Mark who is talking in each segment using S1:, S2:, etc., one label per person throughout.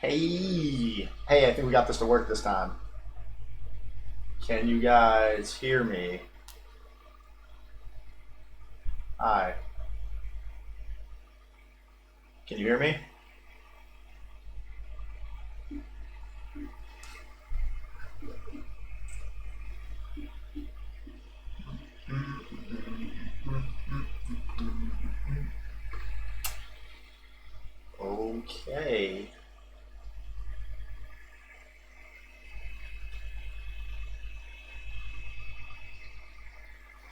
S1: Hey, I think we got this to work this time. Can you guys hear me? Hi. Can you hear me? Okay.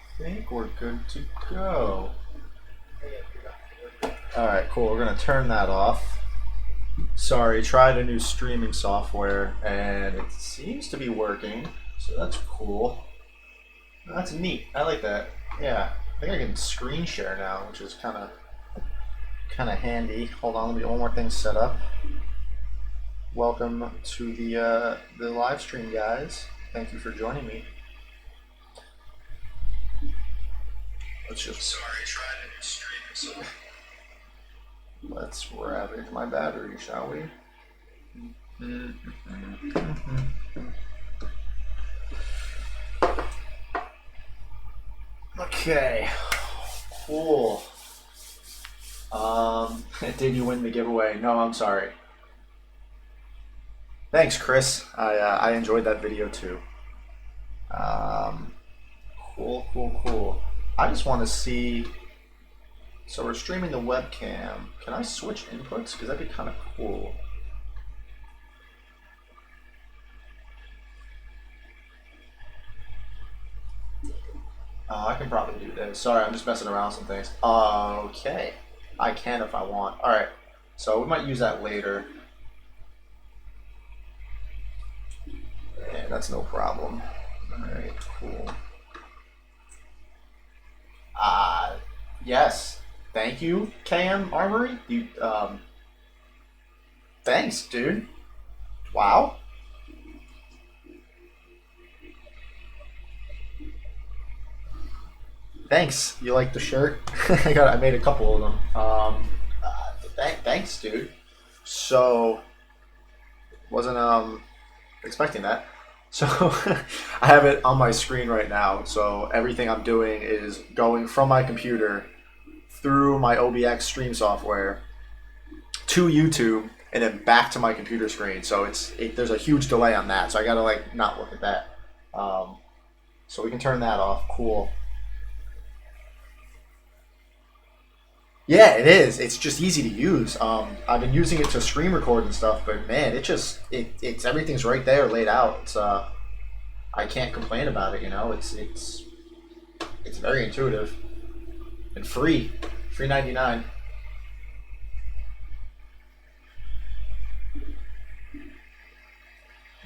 S1: I think we're good to go. All right, cool. We're gonna turn that off. Sorry, tried a new streaming software and it seems to be working, so that's cool. That's neat. I like that. Yeah, I think I can screen share now, which is kind of handy. Hold on, let me get one more thing set up. Welcome to the live stream, guys. Thank you for joining me. Let's just sorry, try to stream. So let's ravage my battery, shall we? Okay, cool. Did you win the giveaway? No, I'm sorry. Thanks, Chris. I enjoyed that video too. Um, cool. I just want to see. So we're streaming the webcam. Can I switch inputs? Because that'd be kind of cool. I can probably do this. Sorry, I'm just messing around with some things. Okay. I can if I want. Alright. So we might use that later. Yeah, that's no problem. Alright, cool. Yes. Thank you, KM Armory. Thanks, dude. Wow. Thanks. You like the shirt? I made a couple of them. Thanks, dude. So wasn't expecting that. So I have it on my screen right now. So everything I'm doing is going from my computer through my OBX stream software to YouTube and then back to my computer screen. So there's a huge delay on that. So I gotta like not look at that. So we can turn that off. Cool. Yeah, it is. It's just easy to use. I've been using it to screen record and stuff, but man, it's everything's right there laid out. I can't complain about it. It's very intuitive and free 99.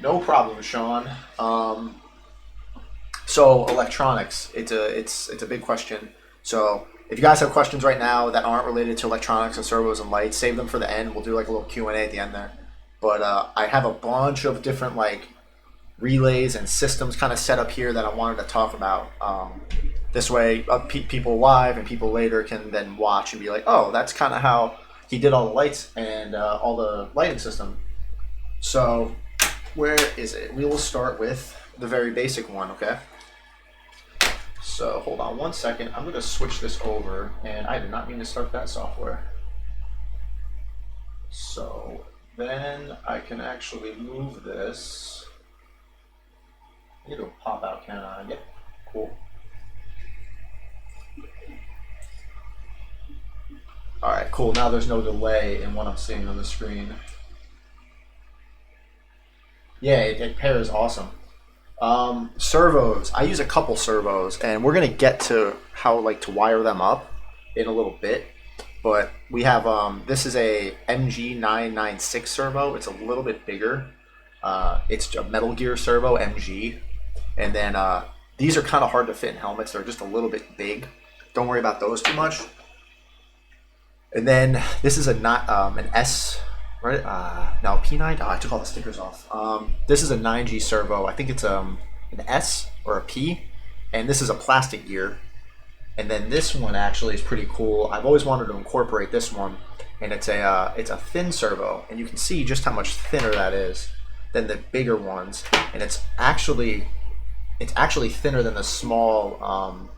S1: No problem, Sean. So electronics, it's a big question. So if you guys have questions right now that aren't related to electronics and servos and lights, save them for the end. We'll do like a little Q&A at the end there. But I have a bunch of different like relays and systems kind of set up here that I wanted to talk about. This way, people live and people later can then watch and be like, oh, that's kind of how he did all the lights and all the lighting system. So where is it? We will start with the very basic one, okay? So hold on one second. I'm going to switch this over, and I did not mean to start that software. So then I can actually move this. I need to pop out, can I? Yep, cool. All right, cool. Now there's no delay in what I'm seeing on the screen. Yeah, it pairs awesome. Servos. I use a couple servos, and we're gonna get to how like to wire them up in a little bit. But we have this is a MG996 servo. It's a little bit bigger. It's a Metal Gear servo MG, and then these are kind of hard to fit in helmets. They're just a little bit big. Don't worry about those too much. And then this is an S. Right? Now P9. Oh, I took all the stickers off. This is a 9G servo. I think it's an S or a P, and this is a plastic gear. And then this one actually is pretty cool. I've always wanted to incorporate this one. and it's a thin servo, and you can see just how much thinner that is than the bigger ones, and it's actually thinner than the small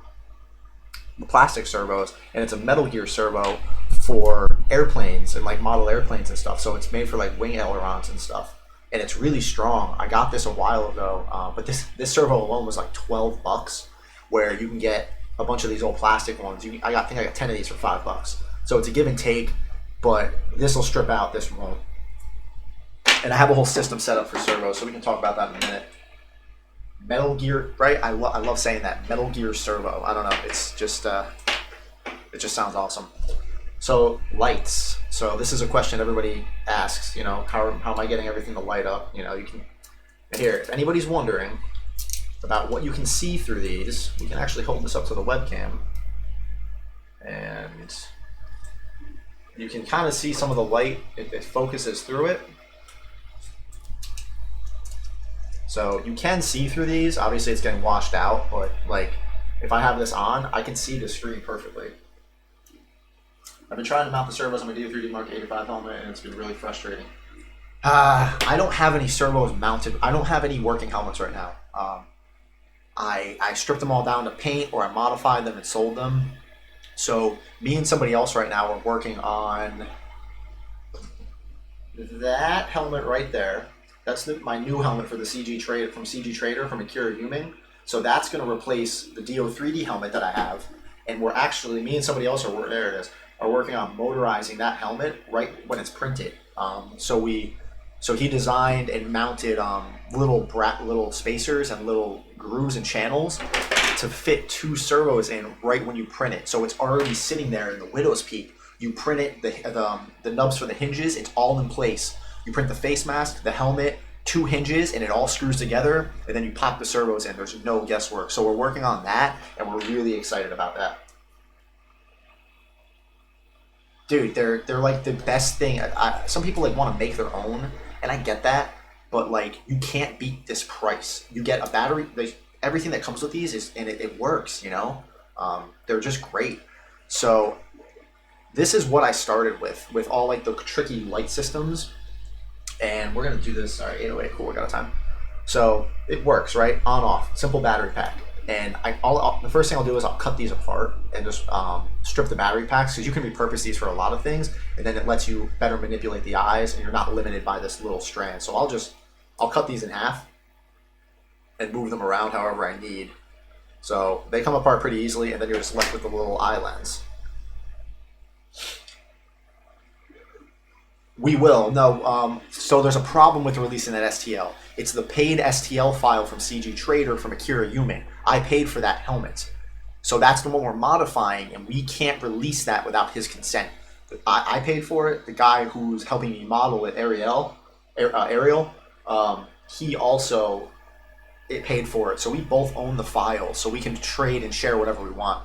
S1: plastic servos, and it's a Metal Gear servo for airplanes and like model airplanes and stuff. So it's made for like wing ailerons and stuff, and it's really strong. I got this a while ago, but this servo alone was like $12, where you can get a bunch of these old plastic ones. I think I got 10 of these for $5. So it's a give and take, but this will strip out, this won't. And I have a whole system set up for servos, so we can talk about that in a minute. Metal Gear, right? I love saying that. Metal Gear servo. I don't know. It's just it just sounds awesome. So lights. So this is a question everybody asks. You know, how am I getting everything to light up? You know, you can. Here, if anybody's wondering about what you can see through these, we can actually hold this up to the webcam, and you can kind of see some of the light. It focuses through it. So you can see through these. Obviously it's getting washed out, but like if I have this on, I can see the screen perfectly. I've been trying to mount the servos on my DO3D Mark 85 helmet, and it's been really frustrating. I don't have any servos mounted. I don't have any working helmets right now. I stripped them all down to paint, or I modified them and sold them. So me and somebody else right now are working on that helmet right there. That's my new helmet for the CG Trader from Akira Yuming. So that's going to replace the DO3D helmet that I have. And we're actually, me and somebody else there it is, are working on motorizing that helmet right when it's printed. So he designed and mounted little spacers and little grooves and channels to fit 2 servos in right when you print it. So it's already sitting there in the widow's peak. You print it, the nubs for the hinges, it's all in place. You print the face mask, the helmet, 2 hinges, and it all screws together, and then you pop the servos in. There's no guesswork. So we're working on that, and we're really excited about that. Dude, they're like the best thing. Some people like want to make their own, and I get that, but like you can't beat this price. You get a battery, everything that comes with these it works, you know? They're just great. So this is what I started with all like the tricky light systems. And we're going to do this. All right, 808, cool, we got a time. So it works, right? On, off, simple battery pack. And the first thing I'll do is I'll cut these apart and just strip the battery packs, because you can repurpose these for a lot of things, and then it lets you better manipulate the eyes, and you're not limited by this little strand. So I'll cut these in half and move them around however I need. So they come apart pretty easily, and then you're just left with the little eye lens. We will. No, so there's a problem with releasing that STL. It's the paid STL file from CG Trader from Akira Yuming. I paid for that helmet. So that's the one we're modifying, and we can't release that without his consent. I paid for it. The guy who's helping me model it, Ariel, he also paid for it. So we both own the file, so we can trade and share whatever we want.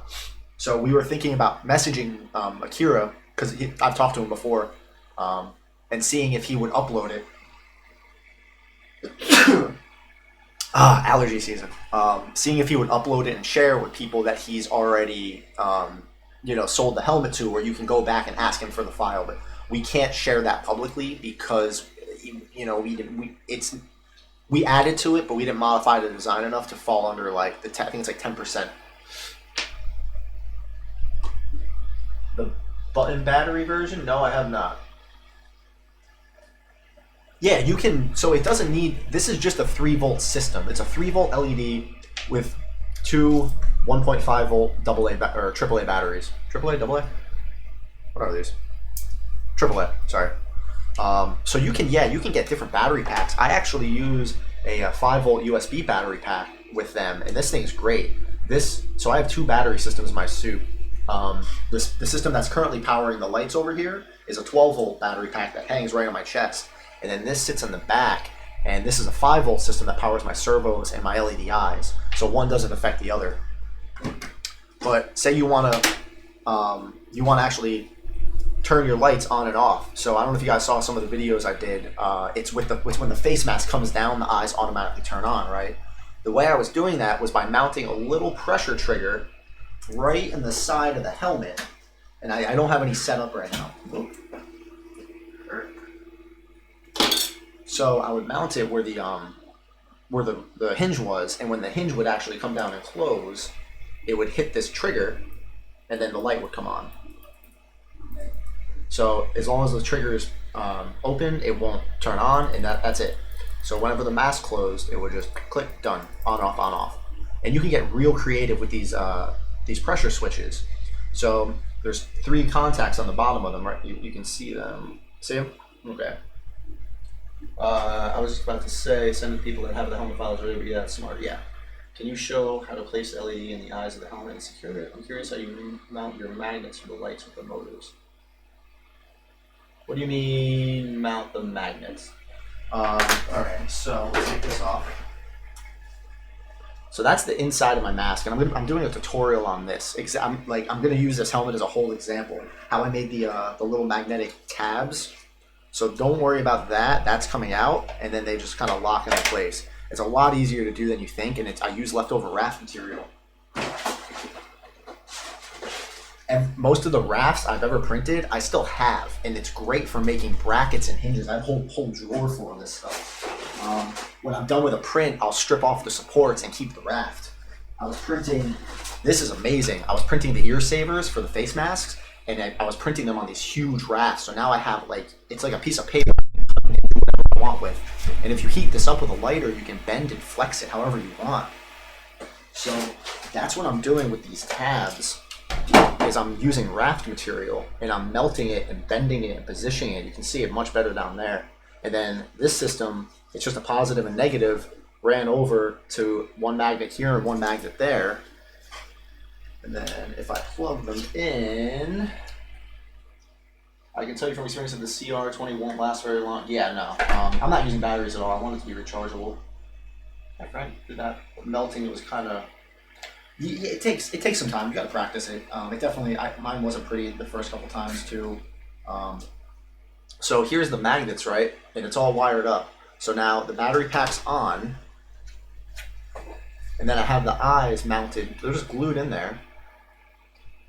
S1: So we were thinking about messaging Akira, because I've talked to him before, and seeing if he would upload it. Allergy season. Seeing if he would upload it and share with people that he's already, sold the helmet to, where you can go back and ask him for the file. But we can't share that publicly because, we added to it, but we didn't modify the design enough to fall under like I think it's like 10%. The button battery version? No, I have not. Yeah, you can, so it doesn't need, this is just a 3-volt system. It's a 3-volt LED with 2 1.5-volt AAA batteries. AAA, AA? What are these? AAA, sorry. So you can get different battery packs. I actually use a 5-volt USB battery pack with them, and this thing's great. So I have 2 battery systems in my suit. The system that's currently powering the lights over here is a 12-volt battery pack that hangs right on my chest. And then this sits in the back, and this is a 5-volt system that powers my servos and my LED eyes. So one doesn't affect the other. But say you want to actually turn your lights on and off. So I don't know if you guys saw some of the videos I did. It's when the face mask comes down, the eyes automatically turn on, right? The way I was doing that was by mounting a little pressure trigger right in the side of the helmet. And I don't have any set up right now. So I would mount it where the hinge was, and when the hinge would actually come down and close, it would hit this trigger, and then the light would come on. So as long as the trigger is open, it won't turn on, and that's it. So whenever the mask closed, it would just click, done, on, off. And you can get real creative with these pressure switches. So there's 3 contacts on the bottom of them, right? You can see them. See them? Okay. I was just about to say, send to people that have the helmet files ready, but yeah, that's smart. Yeah. Can you show how to place the LED in the eyes of the helmet and secure it? I'm curious how you mount your magnets for the lights with the motors. What do you mean mount the magnets? Alright, so let's take this off. So that's the inside of my mask, and I'm doing a tutorial on this. I'm going to use this helmet as a whole example. How I made the little magnetic tabs. So don't worry about that. That's coming out, and then they just kind of lock into place. It's a lot easier to do than you think, and I use leftover raft material. And most of the rafts I've ever printed, I still have, and it's great for making brackets and hinges. I have a whole drawer full of this stuff. When I'm done with a print, I'll strip off the supports and keep the raft. I was printing, this is amazing. I was printing the ear savers for the face masks, and I was printing them on these huge rafts. So now I have it's like a piece of paper I can do whatever I want with. And if you heat this up with a lighter, you can bend and flex it however you want. So that's what I'm doing with these tabs. Is I'm using raft material and I'm melting it and bending it and positioning it. You can see it much better down there. And then this system, it's just a positive and negative, ran over to one magnet here and one magnet there. And then if I plug them in, I can tell you from experience that the CR20 won't last very long. Yeah, no, I'm not using batteries at all. I want it to be rechargeable. My friend did that melting. It was kind of, it takes some time. You got to practice it. It definitely, mine wasn't pretty the first couple times too. So here's the magnets, right? And it's all wired up. So now the battery pack's on, and then I have the eyes mounted. They're just glued in there.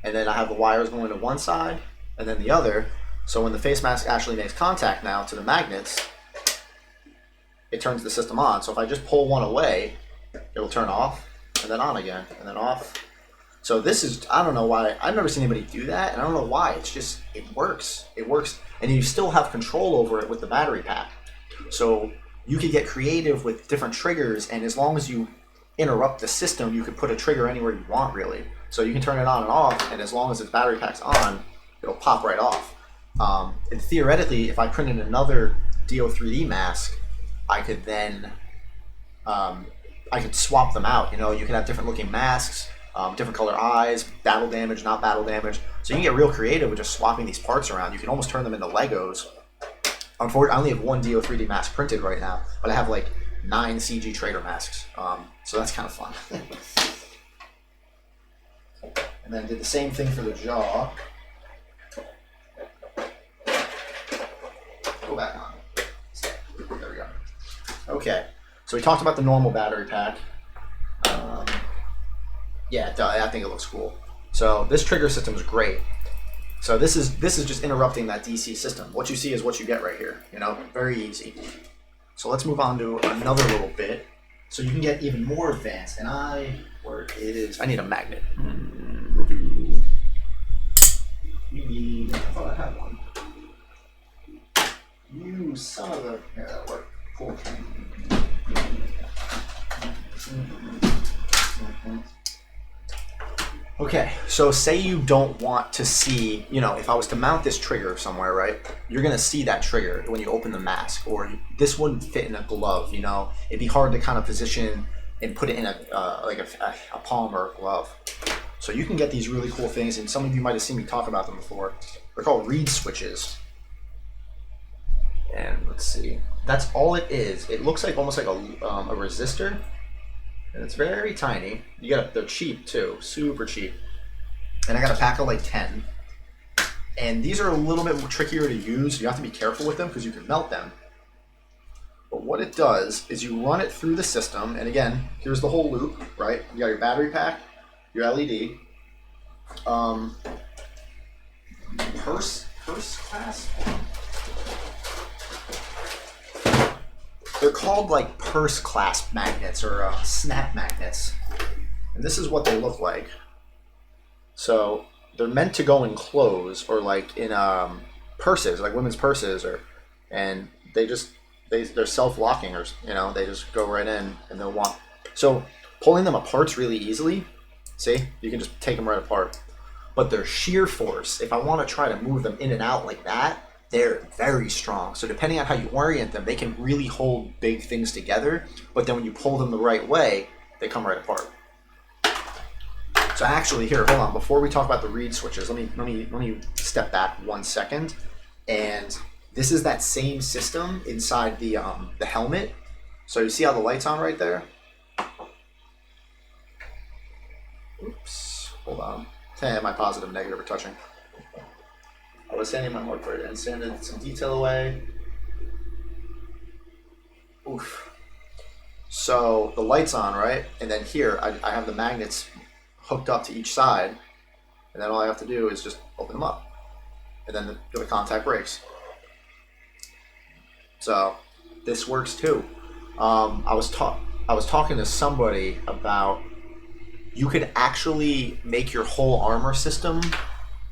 S1: And then I have the wires going to one side and then the other. So when the face mask actually makes contact now to the magnets, it turns the system on. So if I just pull one away, it'll turn off and then on again and then off. So this is, I don't know why, I've never seen anybody do that, and I don't know why. It's just, it works. It works. And you still have control over it with the battery pack. So you could get creative with different triggers, and as long as you interrupt the system, you can put a trigger anywhere you want, really. So you can turn it on and off, and as long as the battery pack's on, it'll pop right off. And theoretically, if I printed another DO3D mask, I could then, I could swap them out. You know, you can have different looking masks, different color eyes, battle damage, not battle damage. So you can get real creative with just swapping these parts around. You can almost turn them into Legos. Unfortunately, I only have one DO3D mask printed right now, but I have like 9 CG Trader masks. So that's kind of fun. And then did the same thing for the jaw. Go back on. There we go. Okay, so we talked about the normal battery pack. Yeah, I think it looks cool. So this trigger system is great. So this is just interrupting that DC system. What you see is what you get right here. You know, very easy. So let's move on to another little bit, so you can get even more advanced. And I need a magnet. I thought I had one. You son of a, here, that'll work. Cool. Okay, so say you don't want to see, you know, if I was to mount this trigger somewhere, right, you're going to see that trigger when you open the mask, or this wouldn't fit in a glove, you know. It'd be hard to kind of position and put it in a palm or a glove. So you can get these really cool things, and some of you might have seen me talk about them before. They're called reed switches. And let's see, that's all it is. It looks like almost like a resistor. And it's very tiny. They're cheap too, super cheap. And I got a pack of like 10. And these are a little bit more trickier to use. You have to be careful with them because you can melt them. But what it does is you run it through the system. And again, here's the whole loop, right? You got your battery pack, your LED, purse class. they're called like purse clasp magnets or snap magnets. And this is what they look like. So they're meant to go in clothes or like in purses, like women's purses, and they're self-locking, or they just go right in and they'll walk. So pulling them apart's really easily. See, you can just take them right apart. But their shear force, if I want to try to move them in and out like that, they're very strong. So depending on how you orient them, they can really hold big things together. But then when you pull them the right way, they come right apart. So actually, here, hold on. Before we talk about the reed switches, let me step back 1 second. And this is that same system inside the helmet. So you see how the light's on right there? Oops, hold on. My positive and negative are touching. I was sanding my hardware and sanded some detail away. Oof. So the light's on, right? And then here, I have the magnets hooked up to each side. And then all I have to do is just open them up. And then the contact breaks. So this works too. I was talking to somebody about you could actually make your whole armor system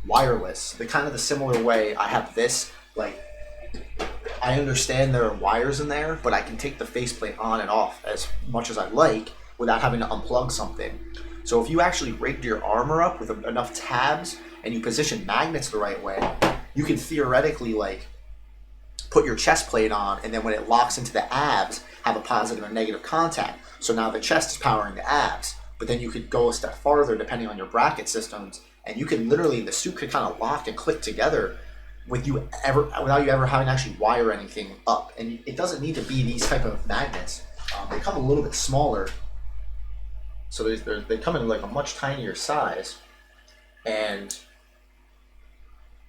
S1: wireless. The similar way I have this, like, I understand there are wires in there, but I can take the faceplate on and off as much as I like without having to unplug something. So if you actually rigged your armor up with enough tabs and you position magnets the right way, you can theoretically like put your chest plate on, and then when it locks into the abs, have a positive and negative contact. So now the chest is powering the abs, but then you could go a step farther depending on your bracket systems, and you could literally, the suit could kind of lock and click together without you ever having to actually wire anything up. And it doesn't need to be these type of magnets. They come a little bit smaller, so they come in like a much tinier size. And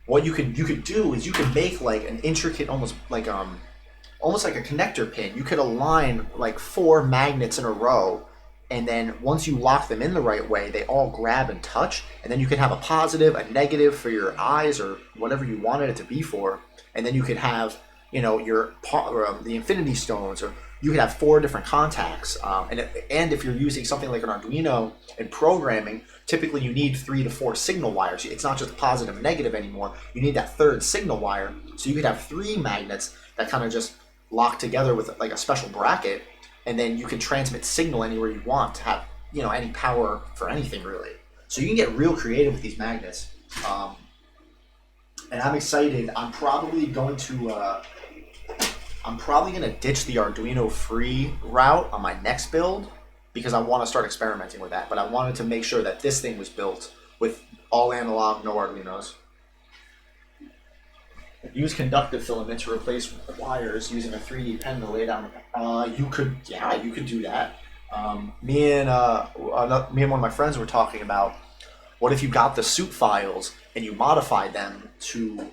S1: what you could do is you could make like an intricate, almost like a connector pin. You could align like 4 magnets in a row, and then once you lock them in the right way, they all grab and touch, and then you can have a positive, a negative for your eyes or whatever you wanted it to be for, and then you could have the infinity stones, or you could have 4 different contacts. And if you're using something like an Arduino in programming, typically you need 3 to 4 signal wires. It's not just positive and negative anymore. You need that 3rd signal wire. So you could have 3 magnets that kind of just lock together with like a special bracket, and then you can transmit signal anywhere you want to have any power for anything really. So you can get real creative with these magnets. And I'm excited. I'm probably going to ditch the Arduino free route on my next build because I want to start experimenting with that. But I wanted to make sure that this thing was built with all analog, no Arduinos. Use conductive filament to replace wires using a 3D pen to lay down. You could do that. Me and one of my friends were talking about, what if you got the suit files and you modified them to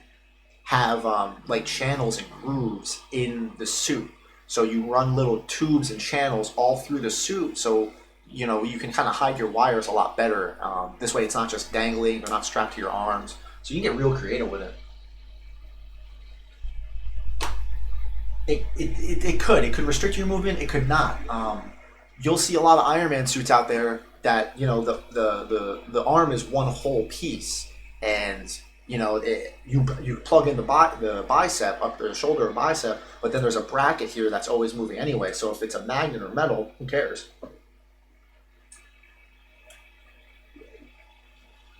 S1: have like channels and grooves in the suit. So you run little tubes and channels all through the suit, so you can kind of hide your wires a lot better. This way it's not just dangling, they're not strapped to your arms. So you can get real creative with it. It could restrict your movement, it could not. You'll see a lot of Iron Man suits out there that the arm is one whole piece, and you plug in the bicep up the shoulder or bicep, but then there's a bracket here that's always moving anyway. So if it's a magnet or metal, who cares?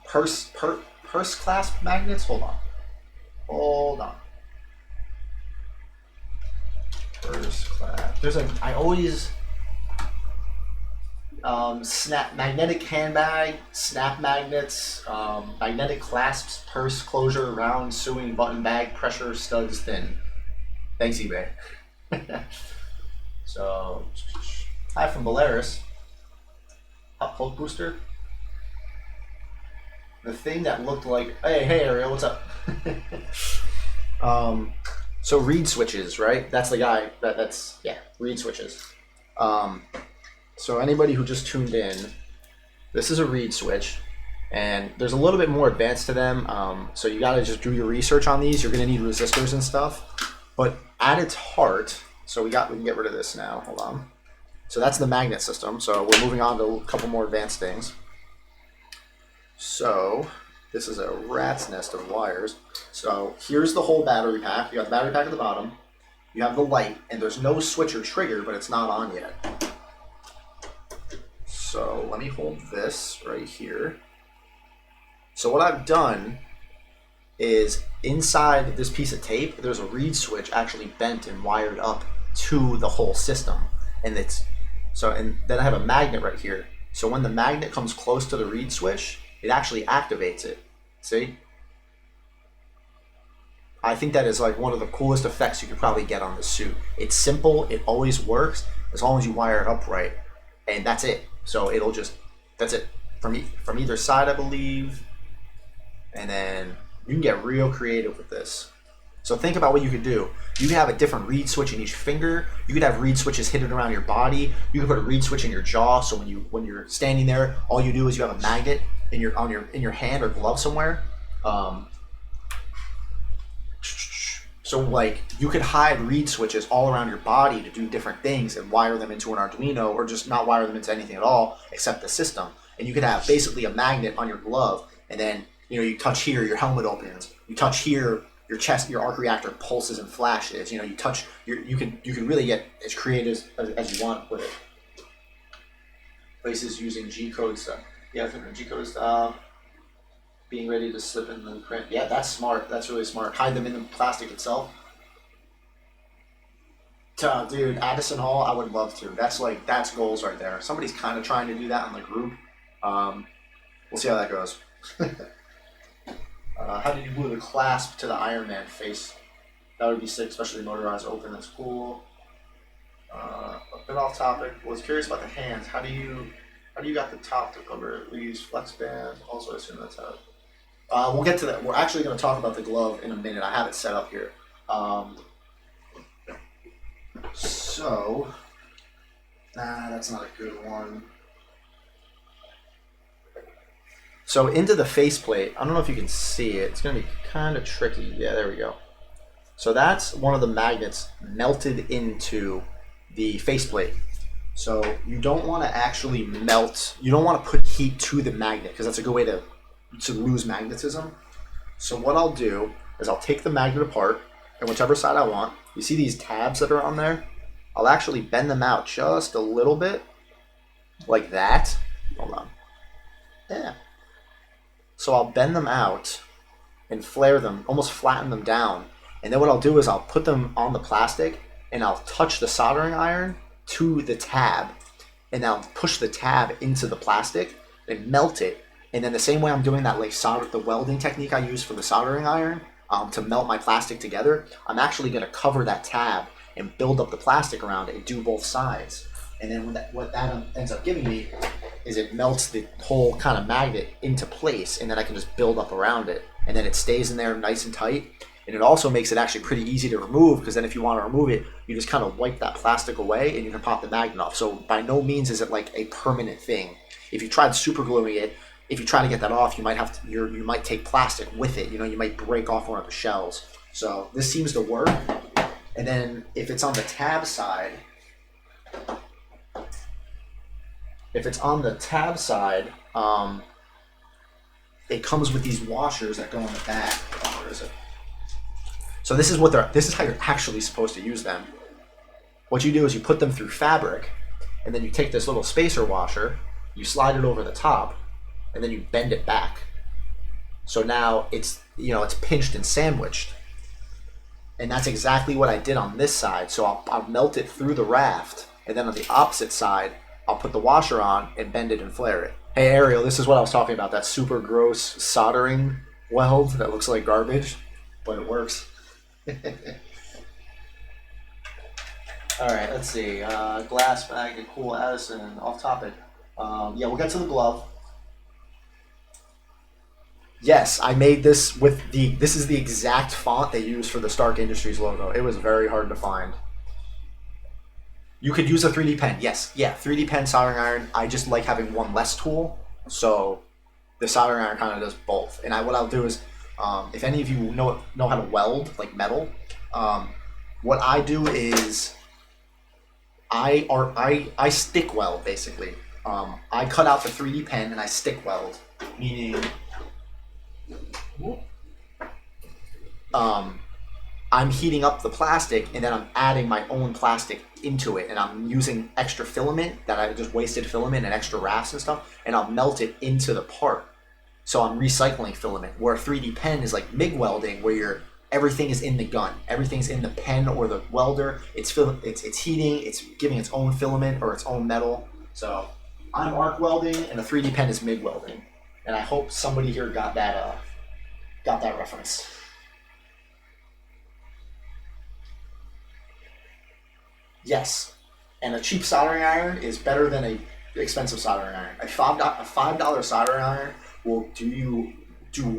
S1: Purse clasp magnets. Hold on. Purse clasp. I always magnetic handbag, snap magnets, magnetic clasps, purse closure, round sewing button bag, pressure studs thin. Thanks, eBay. So, hi from Belarus. Hot Hulk booster. The thing that looked like, hey Ariel, what's up? So reed switches, right? That's the guy. That's reed switches. So anybody who just tuned in, this is a reed switch, and there's a little bit more advanced to them. So you got to just do your research on these. You're going to need resistors and stuff. But at its heart, So we can get rid of this now. Hold on. So that's the magnet system. So we're moving on to a couple more advanced things. So this is a rat's nest of wires. So here's the whole battery pack. You got the battery pack at the bottom. You have the light, and there's no switch or trigger, but it's not on yet. So let me hold this right here. So what I've done is inside this piece of tape, there's a reed switch actually bent and wired up to the whole system. And then I have a magnet right here. So when the magnet comes close to the reed switch, it actually activates it. See? I think that is like one of the coolest effects you could probably get on this suit. It's simple, it always works, as long as you wire it up right. And that's it. So that's it. From either side, I believe. And then you can get real creative with this. So think about what you could do. You could have a different reed switch in each finger. You could have reed switches hidden around your body. You could put a reed switch in your jaw, so when you're standing there, all you do is you have a magnet in your hand or glove somewhere. So like you could hide reed switches all around your body to do different things and wire them into an Arduino, or just not wire them into anything at all except the system. And you could have basically a magnet on your glove, and then you touch here, your helmet opens. You touch here, your chest, your arc reactor pulses and flashes. You touch you can really get as creative as you want with it. Places using G-code stuff. Yeah, I think G-code stuff. Being ready to slip in the print. Yeah, that's smart. That's really smart. Hide them in the plastic itself. Dude, Addison Hall, I would love to. That's goals right there. Somebody's kind of trying to do that in the group. We'll see how that goes. How did you glue the clasp to the Iron Man face? That would be sick, especially motorized open. That's cool. A bit off topic. Was curious about the hands. How do you got the top to cover it? We use flex band. Also, I assume that's how. We'll get to that. We're actually going to talk about the glove in a minute. I have it set up here. That's not a good one. So into the faceplate, I don't know if you can see it. It's going to be kind of tricky. Yeah, there we go. So that's one of the magnets melted into the faceplate. So you don't want to actually melt. You don't want to put heat to the magnet because that's a good way to lose magnetism. So what I'll do is I'll take the magnet apart, and whichever side I want, you see these tabs that are on there? I'll actually bend them out just a little bit, like that. Hold on. Yeah. So I'll bend them out and flare them, almost flatten them down. And then what I'll do is I'll put them on the plastic, and I'll touch the soldering iron to the tab, and I'll push the tab into the plastic and melt it. And then the same way I'm doing that, like the welding technique I use for the soldering iron to melt my plastic together, I'm actually going to cover that tab and build up the plastic around it and do both sides. And then what that ends up giving me is it melts the whole kind of magnet into place, and then I can just build up around it. And then it stays in there nice and tight. And it also makes it actually pretty easy to remove, because then if you want to remove it, you just kind of wipe that plastic away and you can pop the magnet off. So by no means is it like a permanent thing. If you tried super gluing it, if you try to get that off, you might take plastic with it. You might break off one of the shells. So this seems to work. And then if it's on the tab side, it comes with these washers that go on the back. Oh, where is it? So this is how you're actually supposed to use them. What you do is you put them through fabric, and then you take this little spacer washer, you slide it over the top, and then you bend it back. So now it's pinched and sandwiched. And that's exactly what I did on this side. So I'll melt it through the raft, and then on the opposite side, I'll put the washer on and bend it and flare it. Hey Ariel, this is what I was talking about, that super gross soldering weld that looks like garbage, but it works. Alright, let's see. Glass bag, cool Addison, off topic. Yeah, we'll get to the glove. Yes, I made this with this is the exact font they use for the Stark Industries logo. It was very hard to find. You could use a 3D pen. Yes, yeah, 3D pen, soldering iron. I just like having one less tool, so the soldering iron kind of does both. And what I'll do is, if any of you know how to weld like metal, what I do is I stick weld basically. I cut out the 3D pen and I stick weld, meaning I'm heating up the plastic and then I'm adding my own plastic into it, and I'm using extra filament that I just wasted filament and extra rafts and stuff, and I'll melt it into the part. So I'm recycling filament. Where a 3D pen is like MIG welding, where everything is in the gun, everything's in the pen or the welder. It's heating, it's giving its own filament or its own metal. So I'm arc welding, and a 3D pen is MIG welding, and I hope somebody here got that reference. Yes, and a cheap soldering iron is better than a expensive soldering iron. A $5 soldering iron will do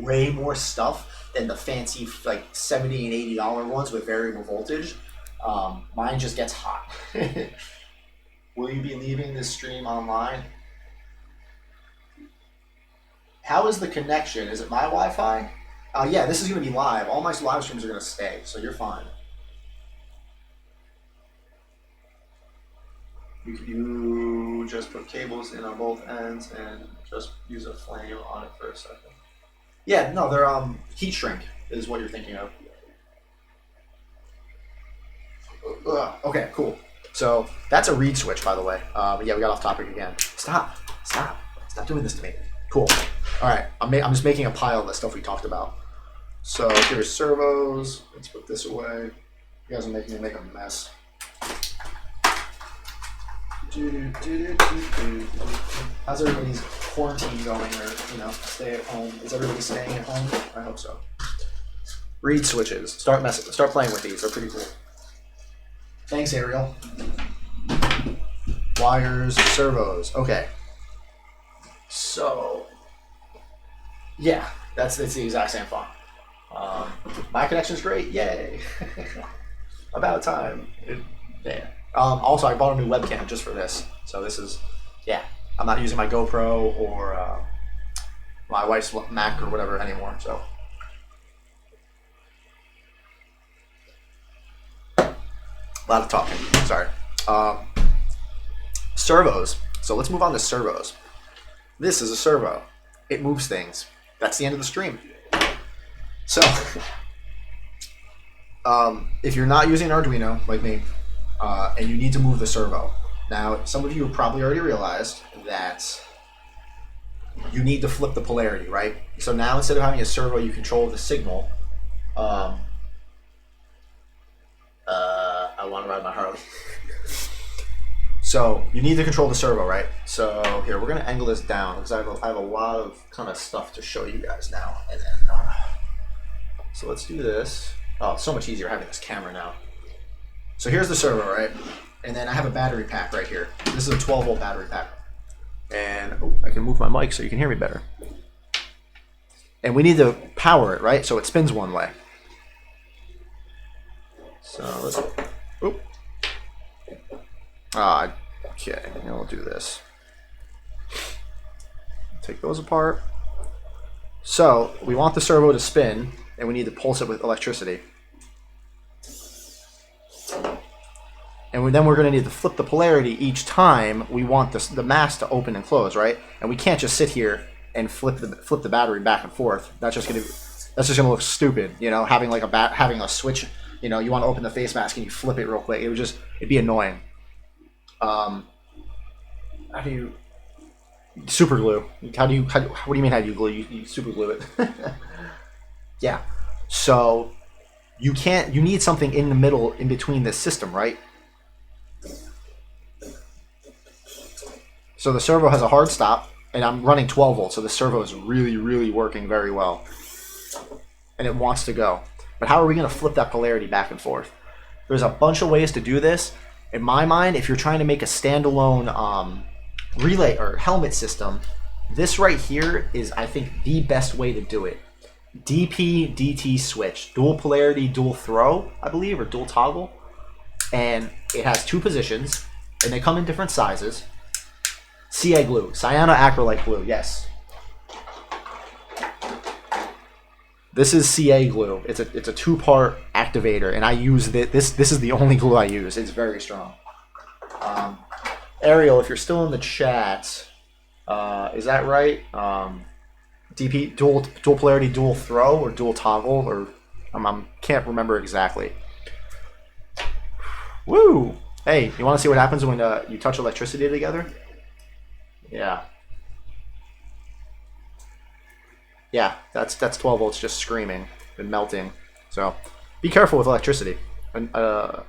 S1: way more stuff than the fancy like $70 and $80 ones with variable voltage. Mine just gets hot. Will you be leaving this stream online? How is the connection? Is it my Wi-Fi? Yeah, this is going to be live. All my live streams are going to stay, so you're fine. You just put cables in on both ends and just use a flame on it for a second. Yeah, no, they're heat shrink is what you're thinking of. Okay, cool. So that's a reed switch, by the way. But yeah, we got off topic again. Stop doing this to me. Cool. All right, I'm just making a pile of the stuff we talked about. So here's servos. Let's put this away. You guys are making me make a mess. How's everybody's quarantine going, or stay at home? Is everybody staying at home? I hope so. Reed switches. Start playing with these. They're pretty cool. Thanks, Ariel. Wires, servos. Okay. So, yeah, it's the exact same font. My connection's great. Yay! About time. Yeah. Also, I bought a new webcam just for this. So this is, yeah, I'm not using my GoPro or my wife's Mac or whatever anymore. So a lot of talking. Sorry. Servos. So let's move on to servos. This is a servo. It moves things. That's the end of the stream. So if you're not using an Arduino like me, and you need to move the servo. Now, some of you have probably already realized that you need to flip the polarity, right? So now instead of having a servo, you control the signal. I want to ride my Harley. So you need to control the servo, right? So here, we're going to angle this down because I have a lot of kind of stuff to show you guys now. And then, so let's do this. Oh, it's so much easier having this camera now. So here's the servo, right? And then I have a battery pack right here. This is a 12-volt battery pack. And I can move my mic so you can hear me better. And we need to power it, right? So it spins one way. So let's... Oop. Okay, now we'll do this. Take those apart. So we want the servo to spin, and we need to pulse it with electricity. And then we're going to need to flip the polarity each time we want the mass to open and close, right? And we can't just sit here and flip the battery back and forth. That's just going to look stupid, having like having a switch. You want to open the face mask and you flip it real quick. It'd be annoying. How do you super glue? What do you mean how do you glue? You super glue it. Yeah. So you need something in the middle, in between this system, right? So the servo has a hard stop, and I'm running 12 volts, so the servo is really, really working very well. And it wants to go. But how are we going to flip that polarity back and forth? There's a bunch of ways to do this. In my mind, if you're trying to make a standalone relay or helmet system, this right here is, I think, the best way to do it. DP, DT switch, dual polarity, dual throw, I believe, or dual toggle. And it has two positions, and they come in different sizes. CA glue, cyanoacrylate glue, yes. This is CA glue. It's a two-part activator, and I use this is the only glue I use. It's very strong. Ariel, if you're still in the chat, is that right? DP dual polarity, dual throw, or dual toggle, or can't remember exactly. Woo! Hey, you want to see what happens when you touch electricity together? Yeah. Yeah, that's 12 volts just screaming and melting. So be careful with electricity. A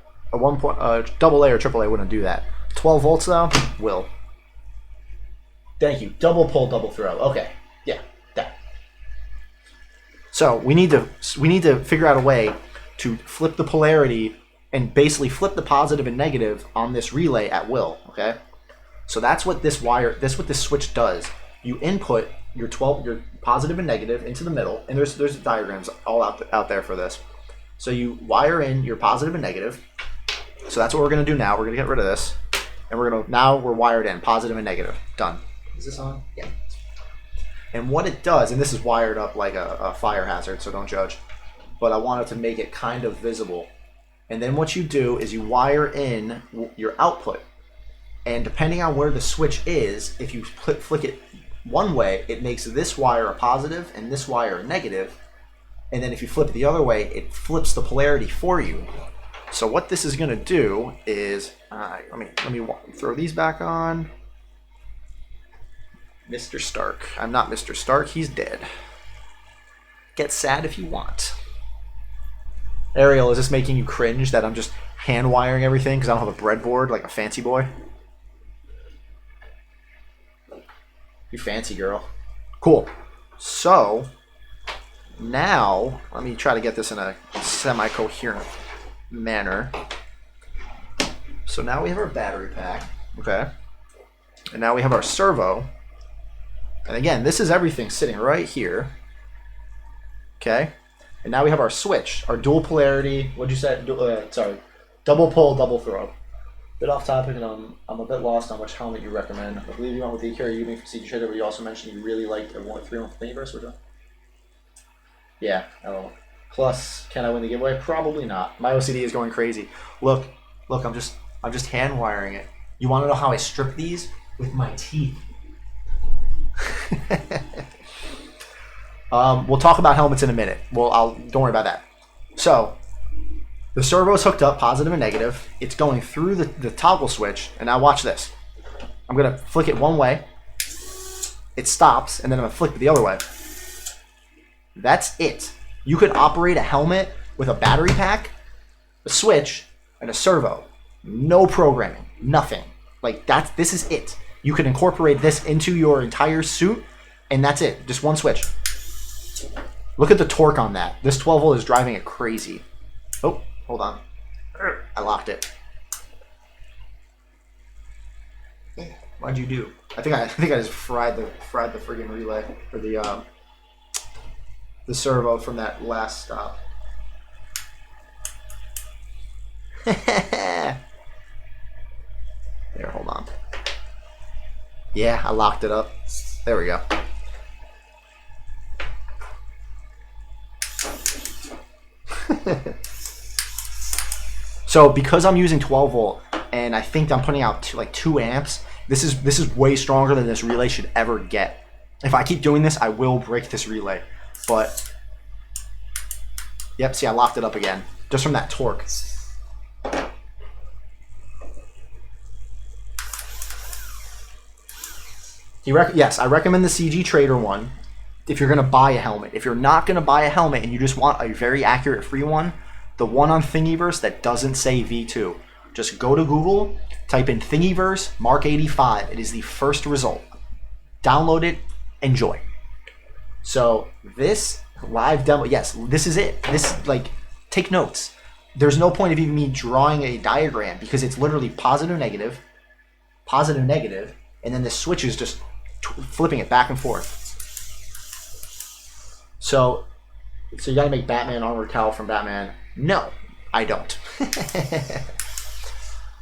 S1: double A or triple A wouldn't do that. 12 volts though will. Thank you. Double pull, double throw. Okay. Yeah, that. So we need to figure out a way to flip the polarity and basically flip the positive and negative on this relay at will. Okay. So that's what this switch does. You input your positive and negative into the middle, and there's diagrams all out there for this. So you wire in your positive and negative. So that's what we're gonna do now. We're gonna get rid of this, and now we're wired in positive and negative. Done. Is this on? Yeah. And what it does, and this is wired up like a fire hazard, so don't judge. But I wanted to make it kind of visible. And then what you do is you wire in your output. And depending on where the switch is, if you flick it one way, it makes this wire a positive and this wire a negative. And then if you flip it the other way, it flips the polarity for you. So what this is going to do is, let me throw these back on. Mr. Stark. I'm not Mr. Stark. He's dead. Get sad if you want. Ariel, is this making you cringe that I'm just hand wiring everything because I don't have a breadboard like a fancy boy? You fancy girl. Cool. So now let me try to get this in a semi-coherent manner. So now we have our battery pack. Okay. And now we have our servo. And again, this is everything sitting right here. Okay. And now we have our switch, our dual polarity. What'd you say? Double pull, double throw. Bit off topic, and I'm a bit lost on which helmet you recommend. I believe you went with the Akira Yumi from CG Trader, but you also mentioned you really liked a 3-1 Thingiverse. Which one? Yeah. Oh. Plus, can I win the giveaway? Probably not. My OCD is going crazy. Look. I'm just hand wiring it. You want to know how I strip these? With my teeth. We'll talk about helmets in a minute. Don't worry about that. So the servo is hooked up, positive and negative. It's going through the toggle switch, and now watch this. I'm gonna flick it one way. It stops, and then I'm gonna flick it the other way. That's it. You could operate a helmet with a battery pack, a switch, and a servo. No programming, nothing. Like this is it. You can incorporate this into your entire suit, and that's it. Just one switch. Look at the torque on that. This 12 volt is driving it crazy. Oh, hold on. I locked it. What'd you do? I think I just fried the friggin' relay or the servo from that last stop. There, hold on. Yeah, I locked it up. There we go. So because I'm using 12 volt and I think I'm putting out like 2 amps, this is way stronger than this relay should ever get. If I keep doing this, I will break this relay. But yep, see, I locked it up again just from that torque. Yes, I recommend the CG Trader one if you're going to buy a helmet. If you're not going to buy a helmet and you just want a very accurate free one, the one on Thingiverse that doesn't say V2, just go to Google, type in Thingiverse Mark 85. It is the first result. Download it, enjoy. So this live demo, yes, this is it. Take notes. There's no point of even me drawing a diagram because it's literally positive, negative, and then the switch is just flipping it back and forth. So you gotta make Batman armored cowl from Batman. No, I don't.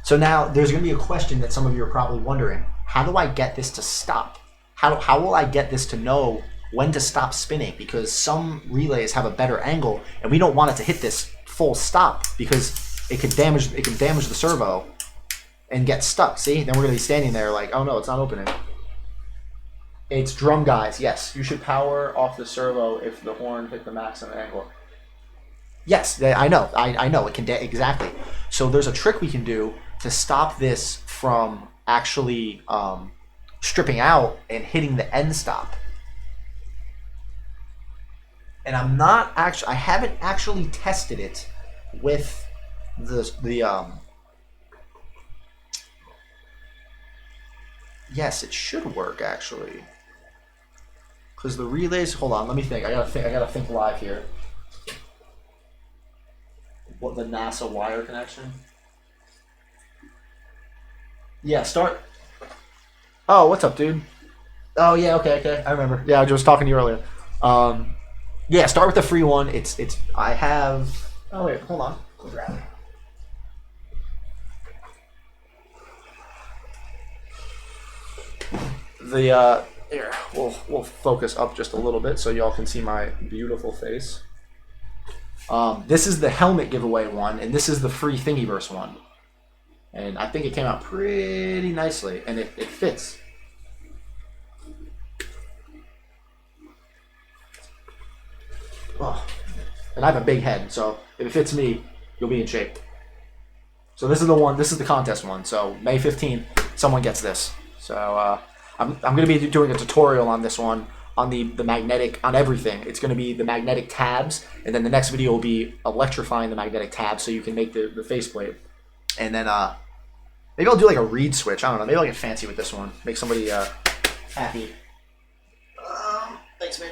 S1: So now there's gonna be a question that some of you are probably wondering. How do I get this to stop? How will I get this to know when to stop spinning? Because some relays have a better angle and we don't want it to hit this full stop because it can damage the servo and get stuck. See? Then we're going to be standing there like, oh no, it's not opening. It's drum guys. Yes, you should power off the servo if the horn hit the max on an angle. Yes, I know. I know. It can exactly. So there's a trick we can do to stop this from actually stripping out and hitting the end stop. And I'm not actually. I haven't actually tested it with the. Yes, it should work actually. Because the relays. Hold on. Let me think. I gotta think live here. What, the NASA wire connection? Yeah, start. Oh, what's up, dude? Oh yeah, okay. I remember. Yeah, I was just talking to you earlier. Yeah, start with the free one. It's. I have. Oh wait, hold on. Go grab it. The here, we'll focus up just a little bit so y'all can see my beautiful face. This is the helmet giveaway one, and this is the free Thingiverse one. And I think it came out pretty nicely, and it fits. Oh. And I have a big head, so if it fits me, you'll be in shape. So this is the one, this is the contest one. So May 15th, someone gets this. So I'm going to be doing a tutorial on this one, on the magnetic, on everything. It's going to be the magnetic tabs, and then the next video will be electrifying the magnetic tabs so you can make the faceplate. And then maybe I'll do like a reed switch. I don't know. Maybe I'll get fancy with this one. Make somebody happy. Thanks, man.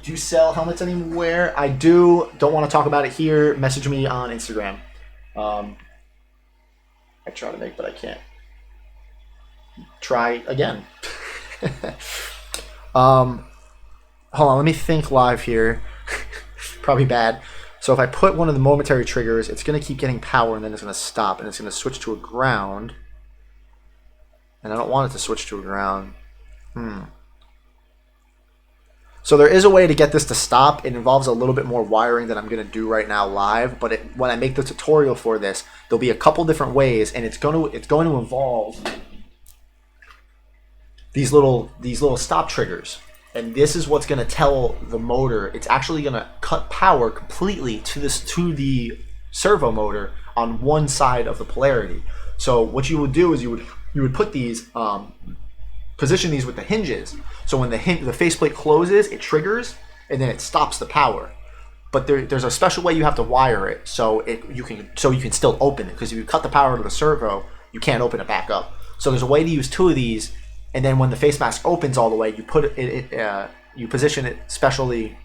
S1: Do you sell helmets anywhere? I do. Don't want to talk about it here. Message me on Instagram. I try to make, but I can't. Try again. Hold on, let me think live here. Probably bad. So if I put one of the momentary triggers, it's going to keep getting power, and then it's going to stop, and it's going to switch to a ground. And I don't want it to switch to a ground. So there is a way to get this to stop. It involves a little bit more wiring than I'm going to do right now live. But when I make the tutorial for this, there'll be a couple different ways, and it's going to involve these little stop triggers. And this is what's going to tell the motor. It's actually going to cut power completely to the servo motor on one side of the polarity. So what you would do is you would put these, position these with the hinges. So when the faceplate closes, it triggers, and then it stops the power. But there's a special way you have to wire it so you can still open it. Because if you cut the power to the servo, you can't open it back up. So there's a way to use two of these. And then when the face mask opens all the way, you put you position it specially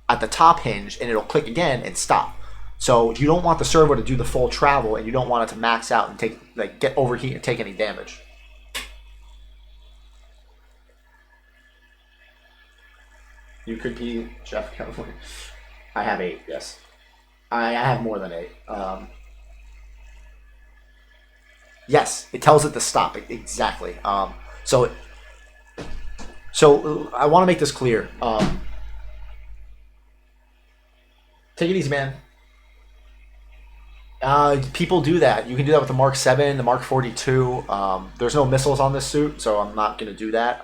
S1: at the top hinge, and it'll click again and stop. So you don't want the servo to do the full travel, and you don't want it to max out and get overheat and take any damage. You could be Jeff California. I have 8. Yes, I have more than 8. Yes, it tells it to stop exactly. So I want to make this clear. Take it easy, man. People do that. You can do that with the Mark 7, the Mark 42. There's no missiles on this suit, so I'm not going to do that.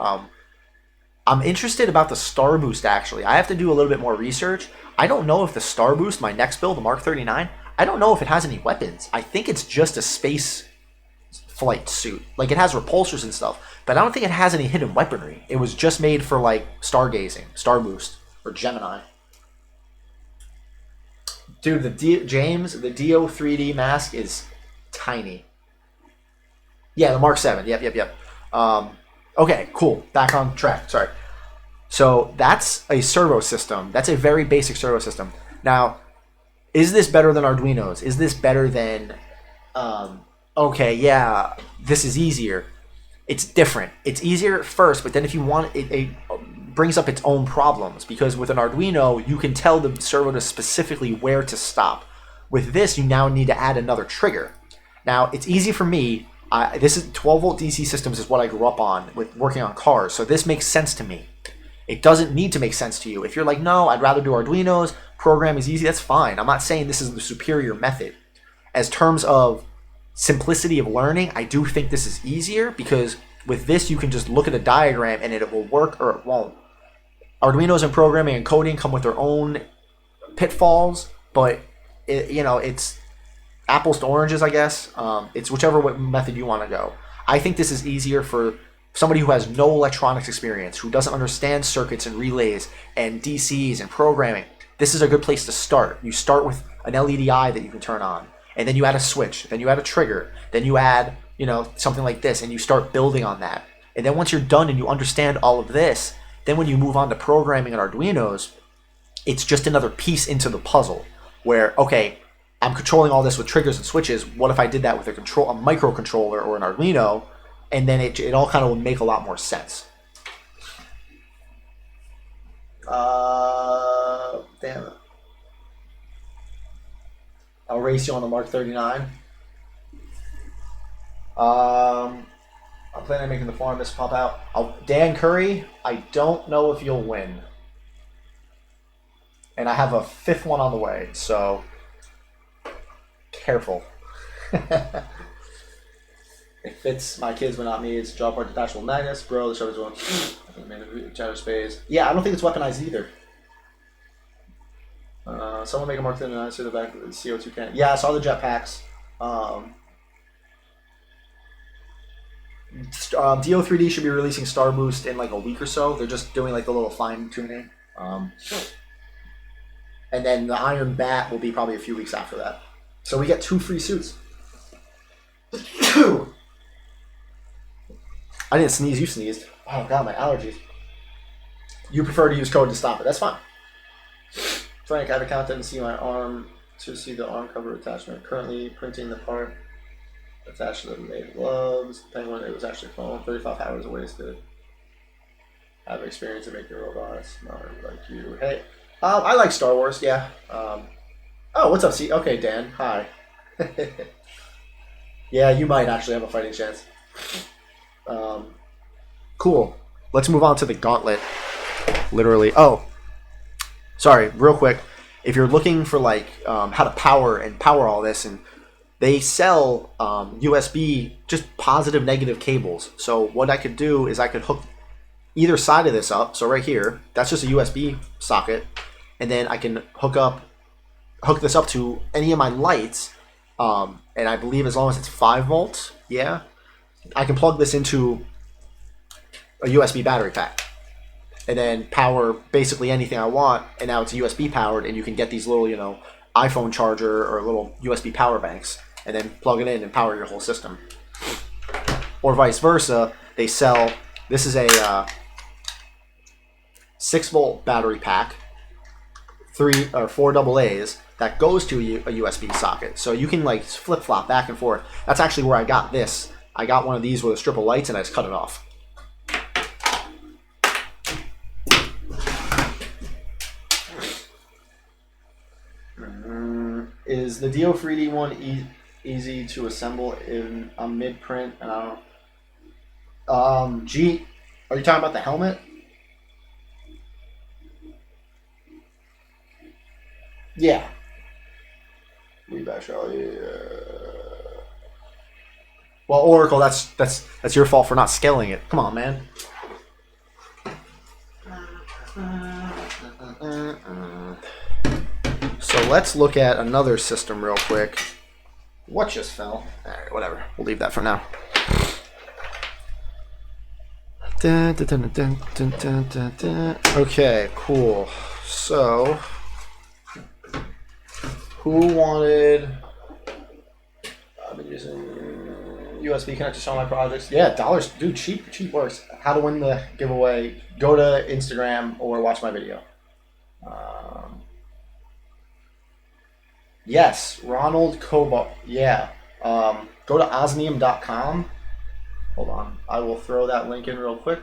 S1: I'm interested about the Star Boost, actually. I have to do a little bit more research. I don't know if the Star Boost, my next build, the Mark 39, I don't know if it has any weapons. I think it's just a space flight suit. Like, it has repulsors and stuff, but I don't think it has any hidden weaponry. It was just made for, like, stargazing, Star Boost, or Gemini. Dude, the DO 3D mask is tiny. Yeah, the Mark 7. Yep. Okay, cool. Back on track. Sorry. So that's a servo system. That's a very basic servo system. Now, is this better than Arduino's? Is this better than... okay, yeah, this is easier. It's different. It's easier at first, but then if you want it brings up its own problems, because with an Arduino, you can tell the servo to specifically where to stop. With this, you now need to add another trigger. Now, it's easy for me. This is 12-volt DC systems is what I grew up on with working on cars, so this makes sense to me. It doesn't need to make sense to you. If you're like, no, I'd rather do Arduinos, program is easy, that's fine. I'm not saying this is the superior method. As terms of simplicity of learning, I do think this is easier because with this you can just look at a diagram and it will work or it won't. Arduinos and programming and coding come with their own pitfalls, but it's apples to oranges, I guess. It's whichever method you want to go. I think this is easier for somebody who has no electronics experience, who doesn't understand circuits and relays and DCs and programming. This is a good place to start. You start with an LEDI that you can turn on, and then you add a switch, then you add a trigger, then you add, something like this, and you start building on that. And then once you're done and you understand all of this, then when you move on to programming and Arduinos, it's just another piece into the puzzle where, okay, I'm controlling all this with triggers and switches. What if I did that with a microcontroller or an Arduino? And then it all kind of would make a lot more sense. Damn it. I'll race you on the Mark 39. I'm planning on making the forum this pop out. Dan Curry, I don't know if you'll win. And I have a 5th one on the way, so careful. It fits my kids, but not me. It's draw part detachable magnets. Bro, the Servos one. I think maybe chatter space. Yeah, I don't think it's weaponized either. Someone make a Mark 39 so the back of the CO2 can. Yeah, I saw the jetpacks. DO3D should be releasing Star Boost in like a week or so. They're just doing like a little fine tuning. And then the Iron Bat will be probably a few weeks after that. So we get 2 free suits. I didn't sneeze, you sneezed. Oh god, my allergies. You prefer to use code to stop it. That's fine. Frank, I have a countdown to see my arm, to see the arm cover attachment. Currently printing the part attached to the made gloves. Penguin, it was actually foam. 35 hours wasted. I have experience in making robots. Not like you. Hey, I like Star Wars, yeah. Oh, what's up, C? Okay, Dan. Hi. Yeah, you might actually have a fighting chance. Cool. Let's move on to the gauntlet. Literally. Oh, sorry. Real quick. If you're looking for like how to power all this, and they sell USB just positive negative cables. So what I could do is I could hook either side of this up. So right here, that's just a USB socket, and then I can hook this up to any of my lights. And I believe as long as it's 5 volts, yeah, I can plug this into a USB battery pack and then power basically anything I want. And now it's USB powered, and you can get these little, iPhone charger or little USB power banks and then plug it in and power your whole system. Or vice versa, they sell, this is a 6-volt battery pack, 3 or 4 AA's that goes to a USB socket. So you can like flip-flop back and forth. That's actually where I got this. I got one of these with a strip of lights and I just cut it off. Is the DO3D one easy to assemble in a mid-print? And I don't know. G, are you talking about the helmet? Yeah. Well, Oracle, that's your fault for not scaling it. Come on, man. So let's look at another system real quick. What just fell? All right, whatever. We'll leave that for now. Okay, cool. So, who wanted? I've been using USB connectors on my projects. Yeah, dollars, dude. Cheap works. How to win the giveaway? Go to Instagram or watch my video. Yes, Ronald Cobalt. Yeah. Go to osmium.com. Hold on. I will throw that link in real quick.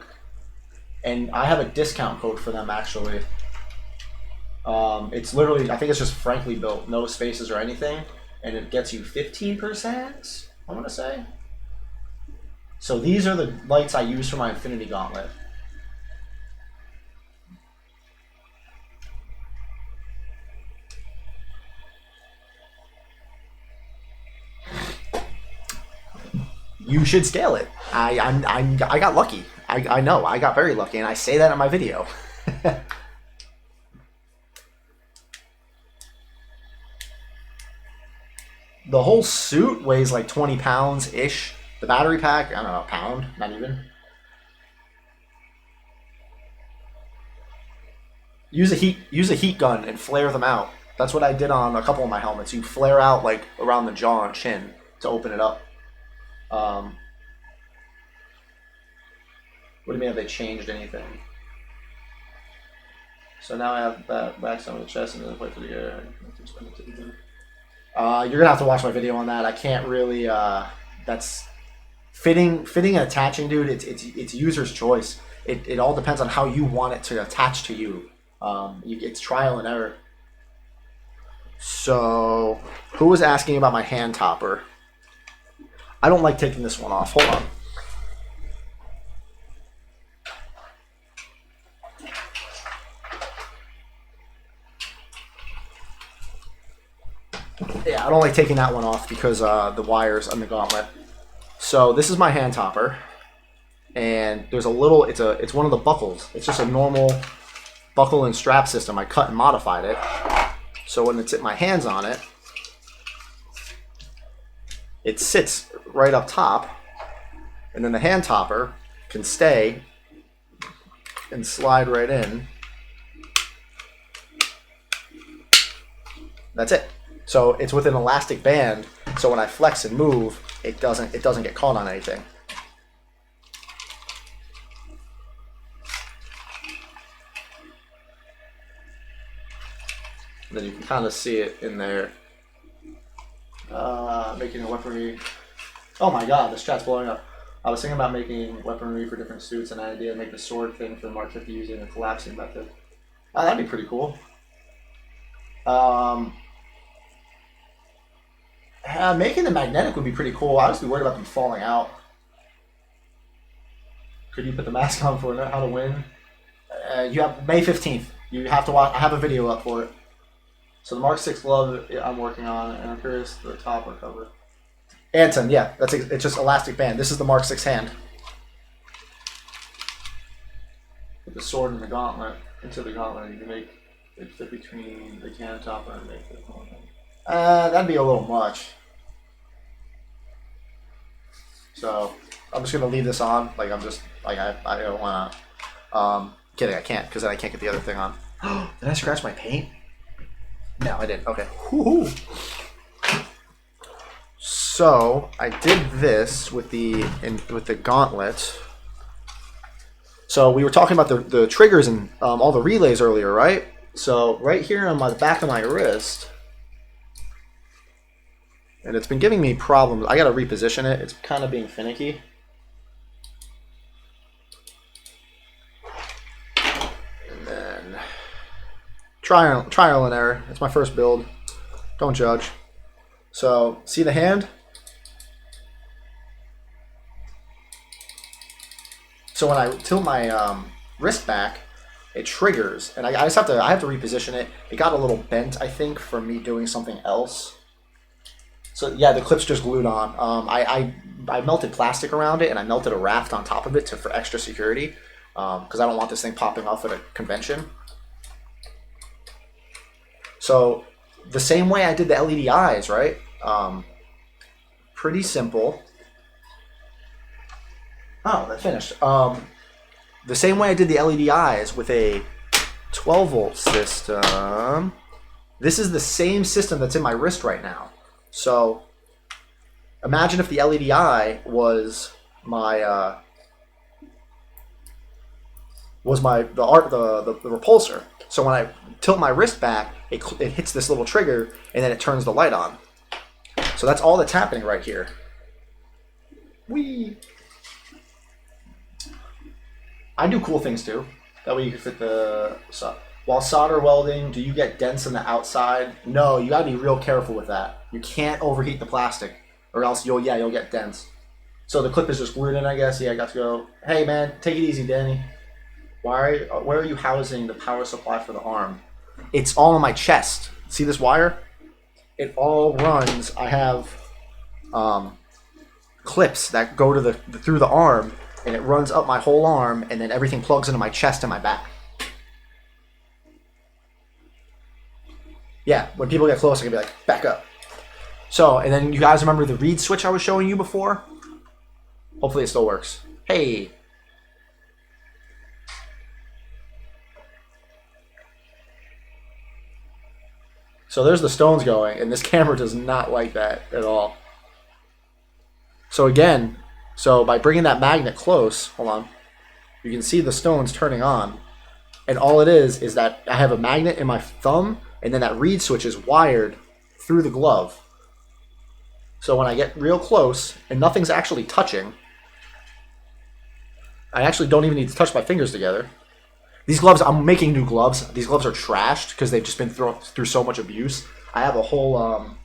S1: And I have a discount code for them, actually. It's literally, I think it's just frankly built. No spaces or anything. And it gets you 15%, I'm going to say. So these are the lights I use for my Infinity Gauntlet. You should scale it. I got lucky. I know. I got very lucky, and I say that in my video. The whole suit weighs like 20 pounds-ish. The battery pack, I don't know, a pound, not even. Use a heat gun and flare them out. That's what I did on a couple of my helmets. You flare out like around the jaw and chin to open it up. What do you mean, have they changed anything? So now I have back some of the chest and then play for the air. You're gonna have to watch my video on that. I can't really. That's fitting and attaching, dude. It's user's choice. It all depends on how you want it to attach to you. It's trial and error. So, who was asking about my hand topper? I don't like taking this one off. Hold on. Yeah, I don't like taking that one off because the wires on the gauntlet. So this is my hand topper, and there's a little. It's one of the buckles. It's just a normal buckle and strap system. I cut and modified it, so when it's my hands on it, it sits right up top, and then the hand topper can stay and slide right in. That's it. So it's with an elastic band, so when I flex and move, it doesn't get caught on anything. And then you can kind of see it in there. Making a weaponry. Oh my god, this chat's blowing up. I was thinking about making weaponry for different suits, and an idea to make the sword thing for Mark 50 using a collapsing method. That'd be pretty cool. Making the magnetic would be pretty cool. I was worried about them falling out. Could you put the mask on for how to win? You have May 15th. You have to watch. I have a video up for it. So the Mark 6 glove I'm working on, and I'm curious the top or cover. Anton, yeah, it's just elastic band. This is the Mark 6 hand. Put the sword in the gauntlet into the gauntlet. You can make it fit between the hand topper and make it. That'd be a little much. So I'm just gonna leave this on. Like I'm just like I don't wanna. Kidding, I can't because then I can't get the other thing on. Did I scratch my paint? No, I didn't. Okay. Woo-hoo. So I did this with the gauntlet. So we were talking about the triggers and all the relays earlier, right? So right here on the back of my wrist. And it's been giving me problems. I gotta reposition it. It's kind of being finicky. And then trial and error. It's my first build. Don't judge. So see the hand? So when I tilt my wrist back, it triggers, and I have to reposition it. It got a little bent, I think, from me doing something else. So yeah, the clip's just glued on. I melted plastic around it, and I melted a raft on top of it for extra security, because I don't want this thing popping off at a convention. So the same way I did the LED eyes, right? Pretty simple. Oh, that finished. The same way I did the LED eyes with a 12-volt system. This is the same system that's in my wrist right now. So imagine if the LED eye was the repulsor. So when I tilt my wrist back, it hits this little trigger, and then it turns the light on. So that's all that's happening right here. Whee! I do cool things too. That way you can fit the... While solder welding, do you get dents on the outside? No, you gotta be real careful with that. You can't overheat the plastic, or else you'll get dents. So the clip is just glued in, I guess. Yeah, I got to go. Hey man, take it easy, Danny. Where are you housing the power supply for the arm? It's all on my chest. See this wire? It all runs. I have clips that go to through the arm, and it runs up my whole arm, and then everything plugs into my chest and my back. Yeah, when people get close, I can be like, back up. So, and then you guys remember the reed switch I was showing you before? Hopefully it still works. Hey. So there's the stones going, and this camera does not like that at all. So again, by bringing that magnet close, hold on, you can see the stones turning on. And all it is that I have a magnet in my thumb, and then that reed switch is wired through the glove. So when I get real close, and nothing's actually touching, I actually don't even need to touch my fingers together. These gloves, I'm making new gloves. These gloves are trashed because they've just been through so much abuse. I have a whole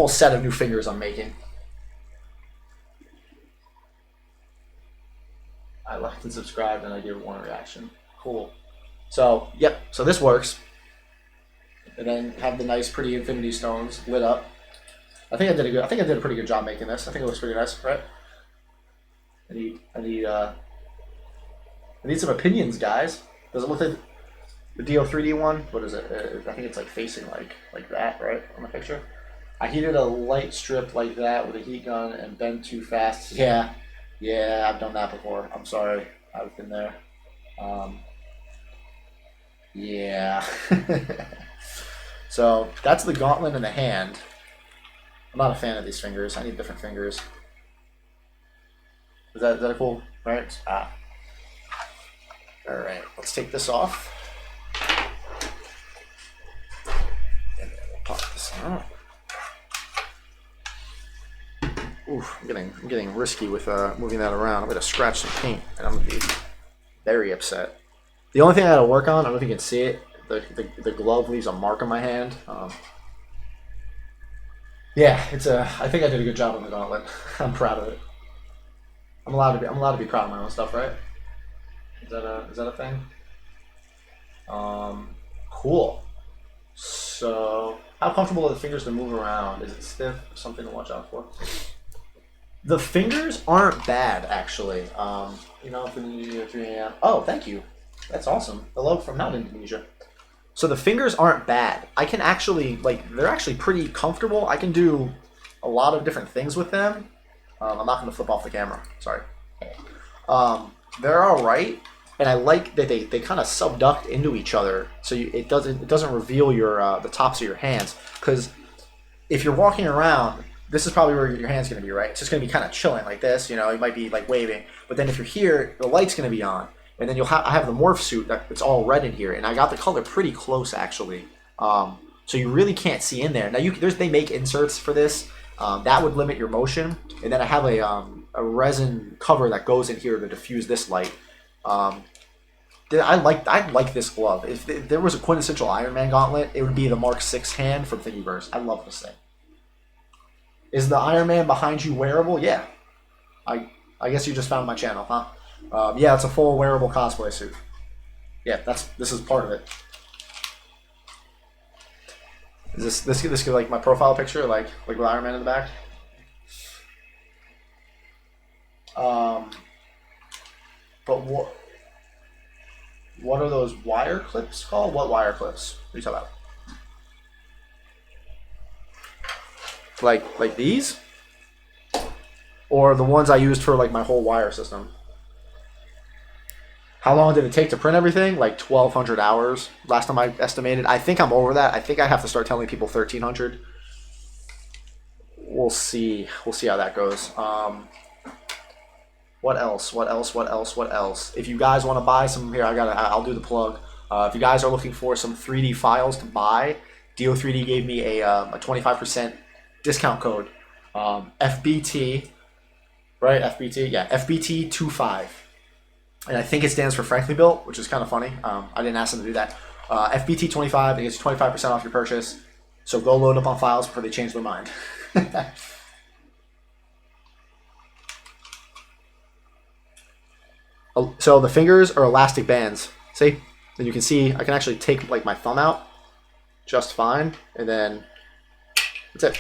S1: set of new fingers I'm making. I liked and subscribed, and I gave one reaction. Cool. So, yep. So this works. And then have the nice, pretty infinity stones lit up. I think I did a pretty good job making this. I think it looks pretty nice, right? I need some opinions, guys. Does it look like the DO3D one? What is it? I think it's like facing like that, right, on the picture. I heated a light strip like that with a heat gun and bent too fast. Yeah, I've done that before. I'm sorry, I've been there. Yeah. So that's the gauntlet in the hand. I'm not a fan of these fingers. I need different fingers. Is that a cool? Right. All right. Let's take this off. And then we'll pop this out. Oof, I'm getting risky with moving that around. I'm gonna scratch some paint, and I'm gonna be very upset. The only thing I gotta work on, I don't know if you can see it. The glove leaves a mark on my hand. Yeah, I think I did a good job on the gauntlet. I'm proud of it. I'm allowed to be proud of my own stuff, right? Is that a thing? Cool. So, how comfortable are the fingers to move around? Is it stiff? Something to watch out for. The fingers aren't bad, actually. For Indonesia, 3 a.m. Oh, thank you. That's awesome. Hello from not Indonesia. So the fingers aren't bad. I can actually, they're actually pretty comfortable. I can do a lot of different things with them. I'm not going to flip off the camera. Sorry. They're all right, and I like that they kind of subduct into each other, so it doesn't reveal your the tops of your hands. Because if you're walking around, this is probably where your hand's going to be, right? It's just going to be kind of chilling like this. You might be like waving, but then if you're here, the light's going to be on. And then I have the morph suit it's all red in here, and I got the color pretty close actually. So you really can't see in there. Now they make inserts for this. That would limit your motion, and then I have a resin cover that goes in here to diffuse this light. I like this glove. If there was a quintessential Iron Man gauntlet, it would be the Mark 6 hand from Thingiverse. I love this thing. Is the Iron Man behind you wearable? Yeah. I guess you just found my channel, huh? Yeah, it's a full wearable cosplay suit. Yeah, this is part of it. Is this like my profile picture, like with Iron Man in the back? But what are those wire clips called? What wire clips are you talking about? Like these? Or the ones I used for my whole wire system? How long did it take to print everything? Like 1,200 hours. Last time I estimated. I think I'm over that. I think I have to start telling people 1,300. We'll see. We'll see how that goes. What else? If you guys want to buy some, here I'll do the plug. If you guys are looking for some 3D files to buy, DO3D gave me a 25% discount code. FBT, right? FBT, yeah, FBT25. And I think it stands for Frankly Built, which is kind of funny. I didn't ask them to do that. FBT25, it gets you 25% off your purchase. So go load up on files before they change their mind. So the fingers are elastic bands. See? And you can see I can actually take my thumb out just fine. And then that's it.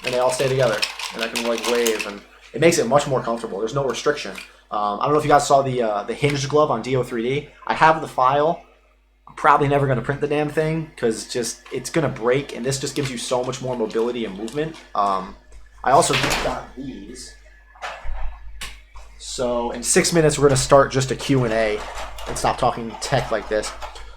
S1: and they all stay together, and I can like wave, and it makes it much more comfortable. There's no restriction. I don't know if you guys saw the hinged glove on Do3D. I have the file. I'm probably never going to print the damn thing because it's going to break, and this just gives you so much more mobility and movement. I also just got these. So in 6 minutes, we're going to start just a Q&A and stop talking tech like this.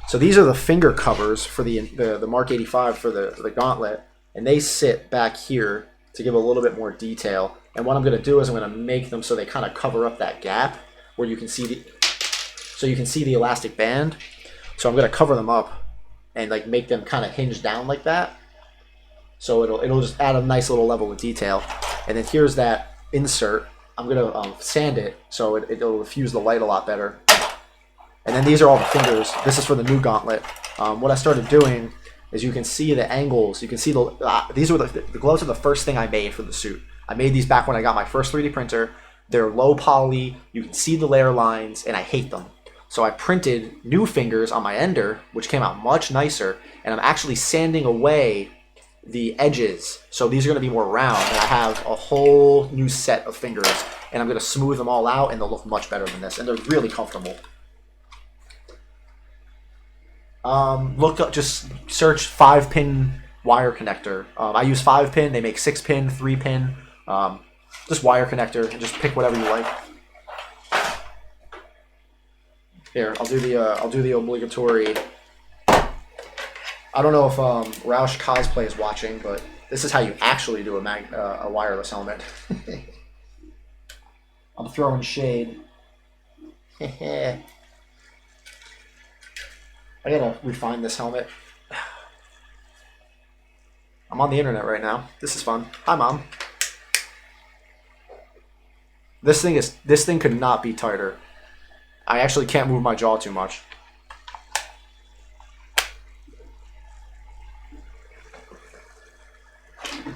S1: So these are the finger covers for the Mark 85 for the gauntlet, and they sit back here to give a little bit more detail. And what I'm going to do is I'm going to make them so they kind of cover up that gap where you can see the elastic band. So I'm going to cover them up and like make them kind of hinge down like that. So it'll just add a nice little level of detail. And then here's that insert. I'm going to sand it so it'll diffuse the light a lot better. And then these are all the fingers. This is for the new gauntlet. What I started doing is you can see the angles. You can see these were the gloves are the first thing I made for the suit. I made these back when I got my first 3D printer. They're low poly. You can see the layer lines, and I hate them. So I printed new fingers on my ender, which came out much nicer. And I'm actually sanding away the edges. So these are going to be more round. And I have a whole new set of fingers. And I'm going to smooth them all out, and they'll look much better than this. And they're really comfortable. Look up, just search 5-pin wire connector. I use 5-pin. They make 6-pin, 3-pin. Just wire connector, and just pick whatever you like. Here, I'll do the obligatory. I don't know if Roush Cosplay is watching, but this is how you actually do a wireless helmet. I'm throwing shade. I gotta refine this helmet. I'm on the internet right now. This is fun. Hi, Mom. This thing could not be tighter. I actually can't move my jaw too much.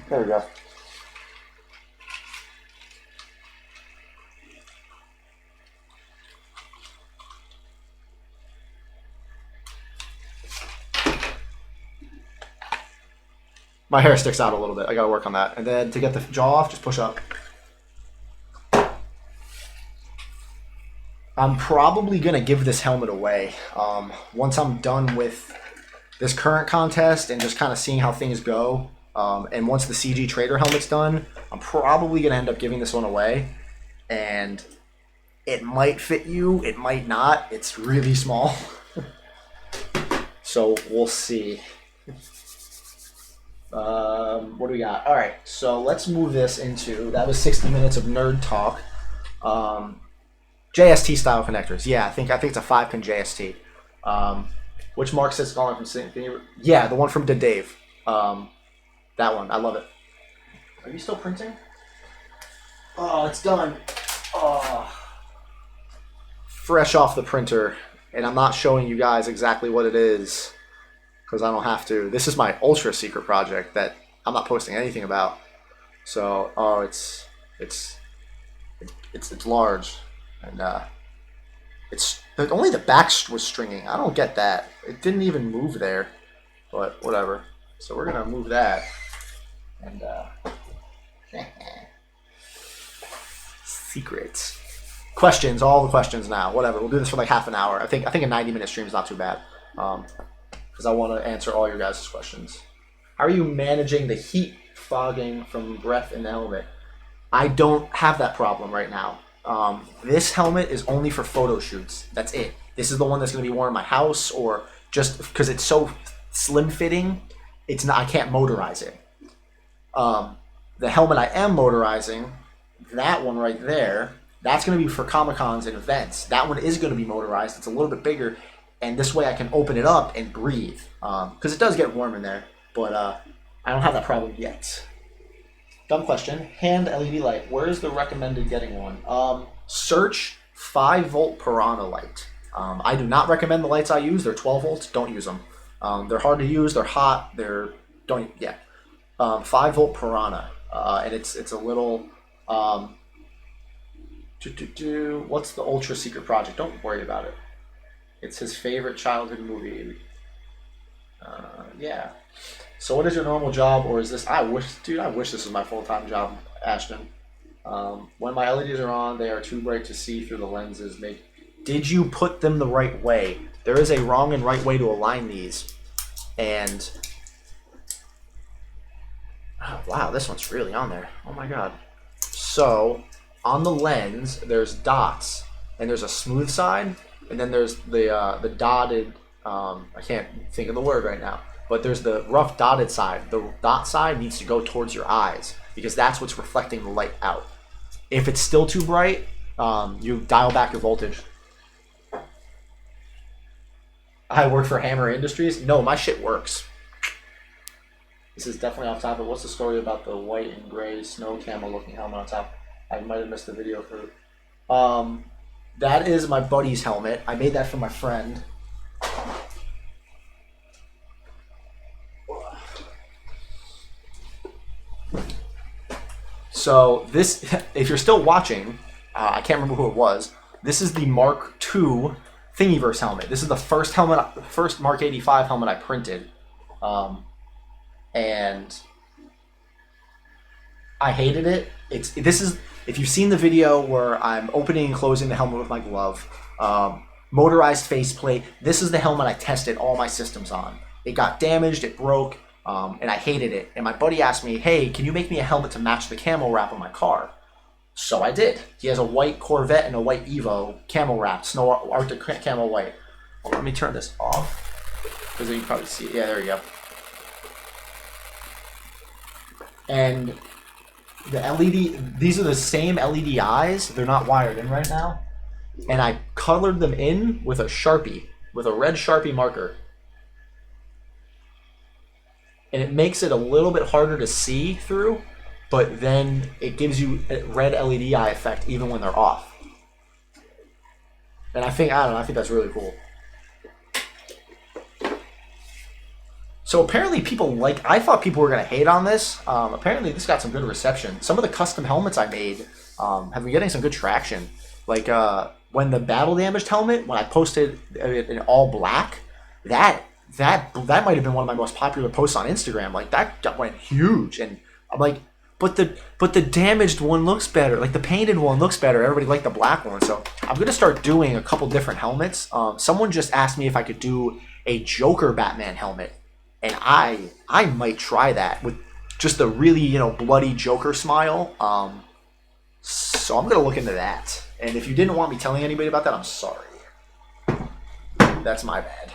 S1: There we go. My hair sticks out a little bit. I gotta work on that. And then to get the jaw off, just push up. I'm probably gonna give this helmet away. Once I'm done with this current contest and just kind of seeing how things go, and once the CG Trader helmet's done, I'm probably gonna end up giving this one away. And it might fit you, it might not. It's really small. So we'll see. What do we got? All right, so let's move this into, that was 60 minutes of nerd talk. JST style connectors. Yeah, I think it's a 5-pin JST. Which Mark says calling from Sydney? Yeah, the one from Dave. That one, I love it. Are you still printing? Oh, it's done. Oh, fresh off the printer, and I'm not showing you guys exactly what it is because I don't have to. This is my ultra secret project that I'm not posting anything about. So, oh, it's large, and it's only the back was stringing. I don't get that. It didn't even move there, but whatever. So we're gonna move that, and secrets, questions, all the questions now. Whatever. We'll do this for like half an hour. I think a 90-minute stream is not too bad. Because I want to answer all your guys' questions. How are you managing the heat fogging from breath in the helmet? I don't have that problem right now. This helmet is only for photo shoots. That's it. This is the one that's going to be worn in my house, or just because it's so slim fitting, it's not. I can't motorize it. The helmet I am motorizing, that one right there, that's going to be for Comic-Cons and events. That one is going to be motorized. It's a little bit bigger. And this way I can open it up and breathe. Because it does get warm in there. But I don't have that problem yet. Dumb question. Hand LED light. Where is the recommended getting one? Search 5-volt Piranha light. I do not recommend the lights I use. They're 12 volts. Don't use them. They're hard to use. They're hot. 5-volt Piranha. And it's a little... what's the ultra secret project? Don't worry about it. It's his favorite childhood movie. Yeah. So what is your normal job, or is this? I wish, dude, I wish this was my full-time job, Ashton. When my LEDs are on, they are too bright to see through the lenses. Did you put them the right way? There is a wrong and right way to align these. And oh, wow, this one's really on there. Oh my god. So on the lens, there's dots, and there's a smooth side, and then there's the dotted. I can't think of the word right now, but there's the rough dotted side. The dot side needs to go towards your eyes because that's what's reflecting the light out. If it's still too bright, you dial back your voltage. I work for Hammer Industries. No, my shit works. This is definitely off topic. What's the story about the white and gray snow camel looking helmet on top? I might have missed the video for. That is my buddy's helmet. I made that for my friend. So this, if you're still watching, I can't remember who it was. This is the Mark II Thingiverse helmet. This is the first Mark 85 helmet I printed, and I hated it. This is, if you've seen the video where I'm opening and closing the helmet with my glove, motorized faceplate. This is the helmet I tested all my systems on. It got damaged, it broke, and I hated it. And my buddy asked me, "Hey, can you make me a helmet to match the camo wrap on my car?" So I did. He has a white Corvette and a white Evo camo wrap, snow Arctic camo white. Well, let me turn this off because you can probably see it. Yeah, there you go. And the LED, these are the same LED eyes. They're not wired in right now. And I colored them in with a Sharpie, with a red Sharpie marker. And it makes it a little bit harder to see through, but then it gives you a red LED eye effect even when they're off. And I think that's really cool. So apparently people I thought people were going to hate on this. Apparently this got some good reception. Some of the custom helmets I made have been getting some good traction. Like when the battle damaged helmet, when I posted it in all black, that might have been one of my most popular posts on Instagram. Like that went huge, and I'm like, but the damaged one looks better. Like the painted one looks better. Everybody liked the black one, so I'm gonna start doing a couple different helmets. Someone just asked me if I could do a Joker Batman helmet, and I might try that with just the really bloody Joker smile. So I'm gonna look into that. And if you didn't want me telling anybody about that, I'm sorry. That's my bad.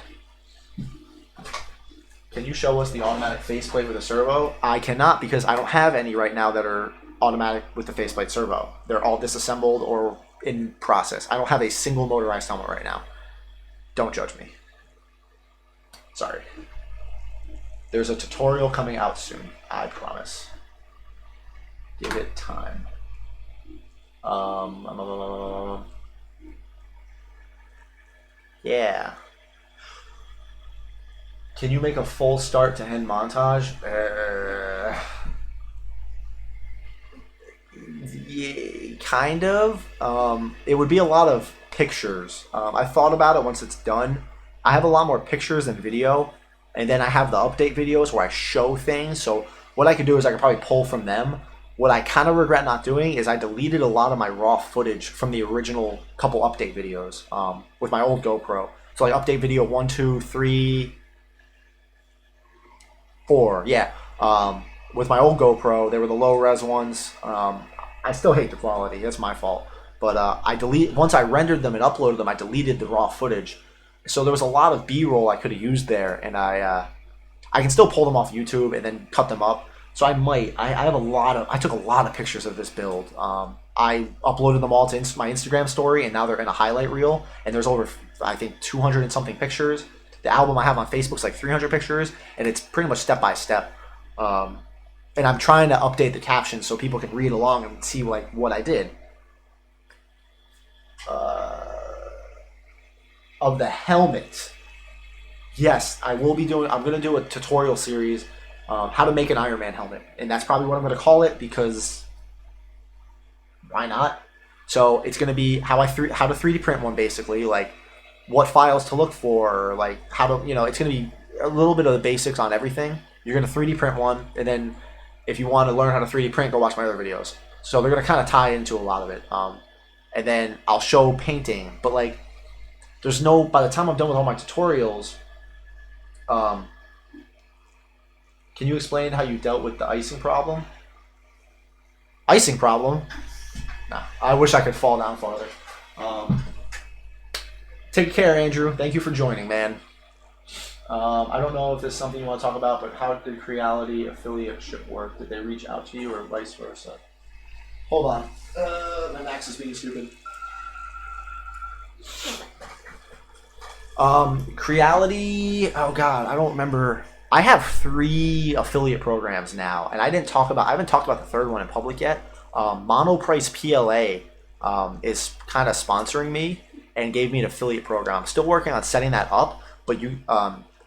S1: Can you show us the automatic faceplate with a servo? I cannot because I don't have any right now that are automatic with the faceplate servo. They're all disassembled or in process. I don't have a single motorized helmet right now. Don't judge me. Sorry. There's a tutorial coming out soon. I promise. Give it time. Yeah. Can you make a full start to end montage? Yeah, kind of. It would be a lot of pictures. I thought about it once it's done. I have a lot more pictures than video, and then I have the update videos where I show things. So what I could do is I could probably pull from them. What I kind of regret not doing is I deleted a lot of my raw footage from the original couple update videos with my old GoPro. So like update video 1, 2, 3, 4, yeah. With my old GoPro, they were the low res ones. I still hate the quality. That's my fault. But once I rendered them and uploaded them, I deleted the raw footage. So there was a lot of B-roll I could have used there, and I can still pull them off YouTube and then cut them up. So I took a lot of pictures of this build. I uploaded them all to my Instagram story, and now they're in a highlight reel. And there's over, I think, 200 and something pictures. The album I have on Facebook's like 300 pictures, and it's pretty much step by step. And I'm trying to update the captions so people can read along and see like what I did. Of the helmet, yes, I'm going to do a tutorial series, how to make an Iron Man helmet, and that's probably what I'm going to call it because why not? So it's going to be how to 3D print one, basically, like what files to look for, like how to, it's going to be a little bit of the basics on everything. You're going to 3D print one, and then if you want to learn how to 3D print, go watch my other videos. So they're going to kind of tie into a lot of it. And then I'll show painting, but like, there's no, by the time I'm done with all my tutorials, can you explain how you dealt with the icing problem? Icing problem? Nah, I wish I could fall down farther. Take care, Andrew. Thank you for joining, man. I don't know if this is something you want to talk about, but how did Creality affiliateship work? Did they reach out to you or vice versa? Hold on. My Max is being stupid. Creality, oh god, I don't remember. I have 3 affiliate programs now, and I haven't talked about the third one in public yet. Monoprice PLA is kind of sponsoring me and gave me an affiliate program. I'm still working on setting that up, but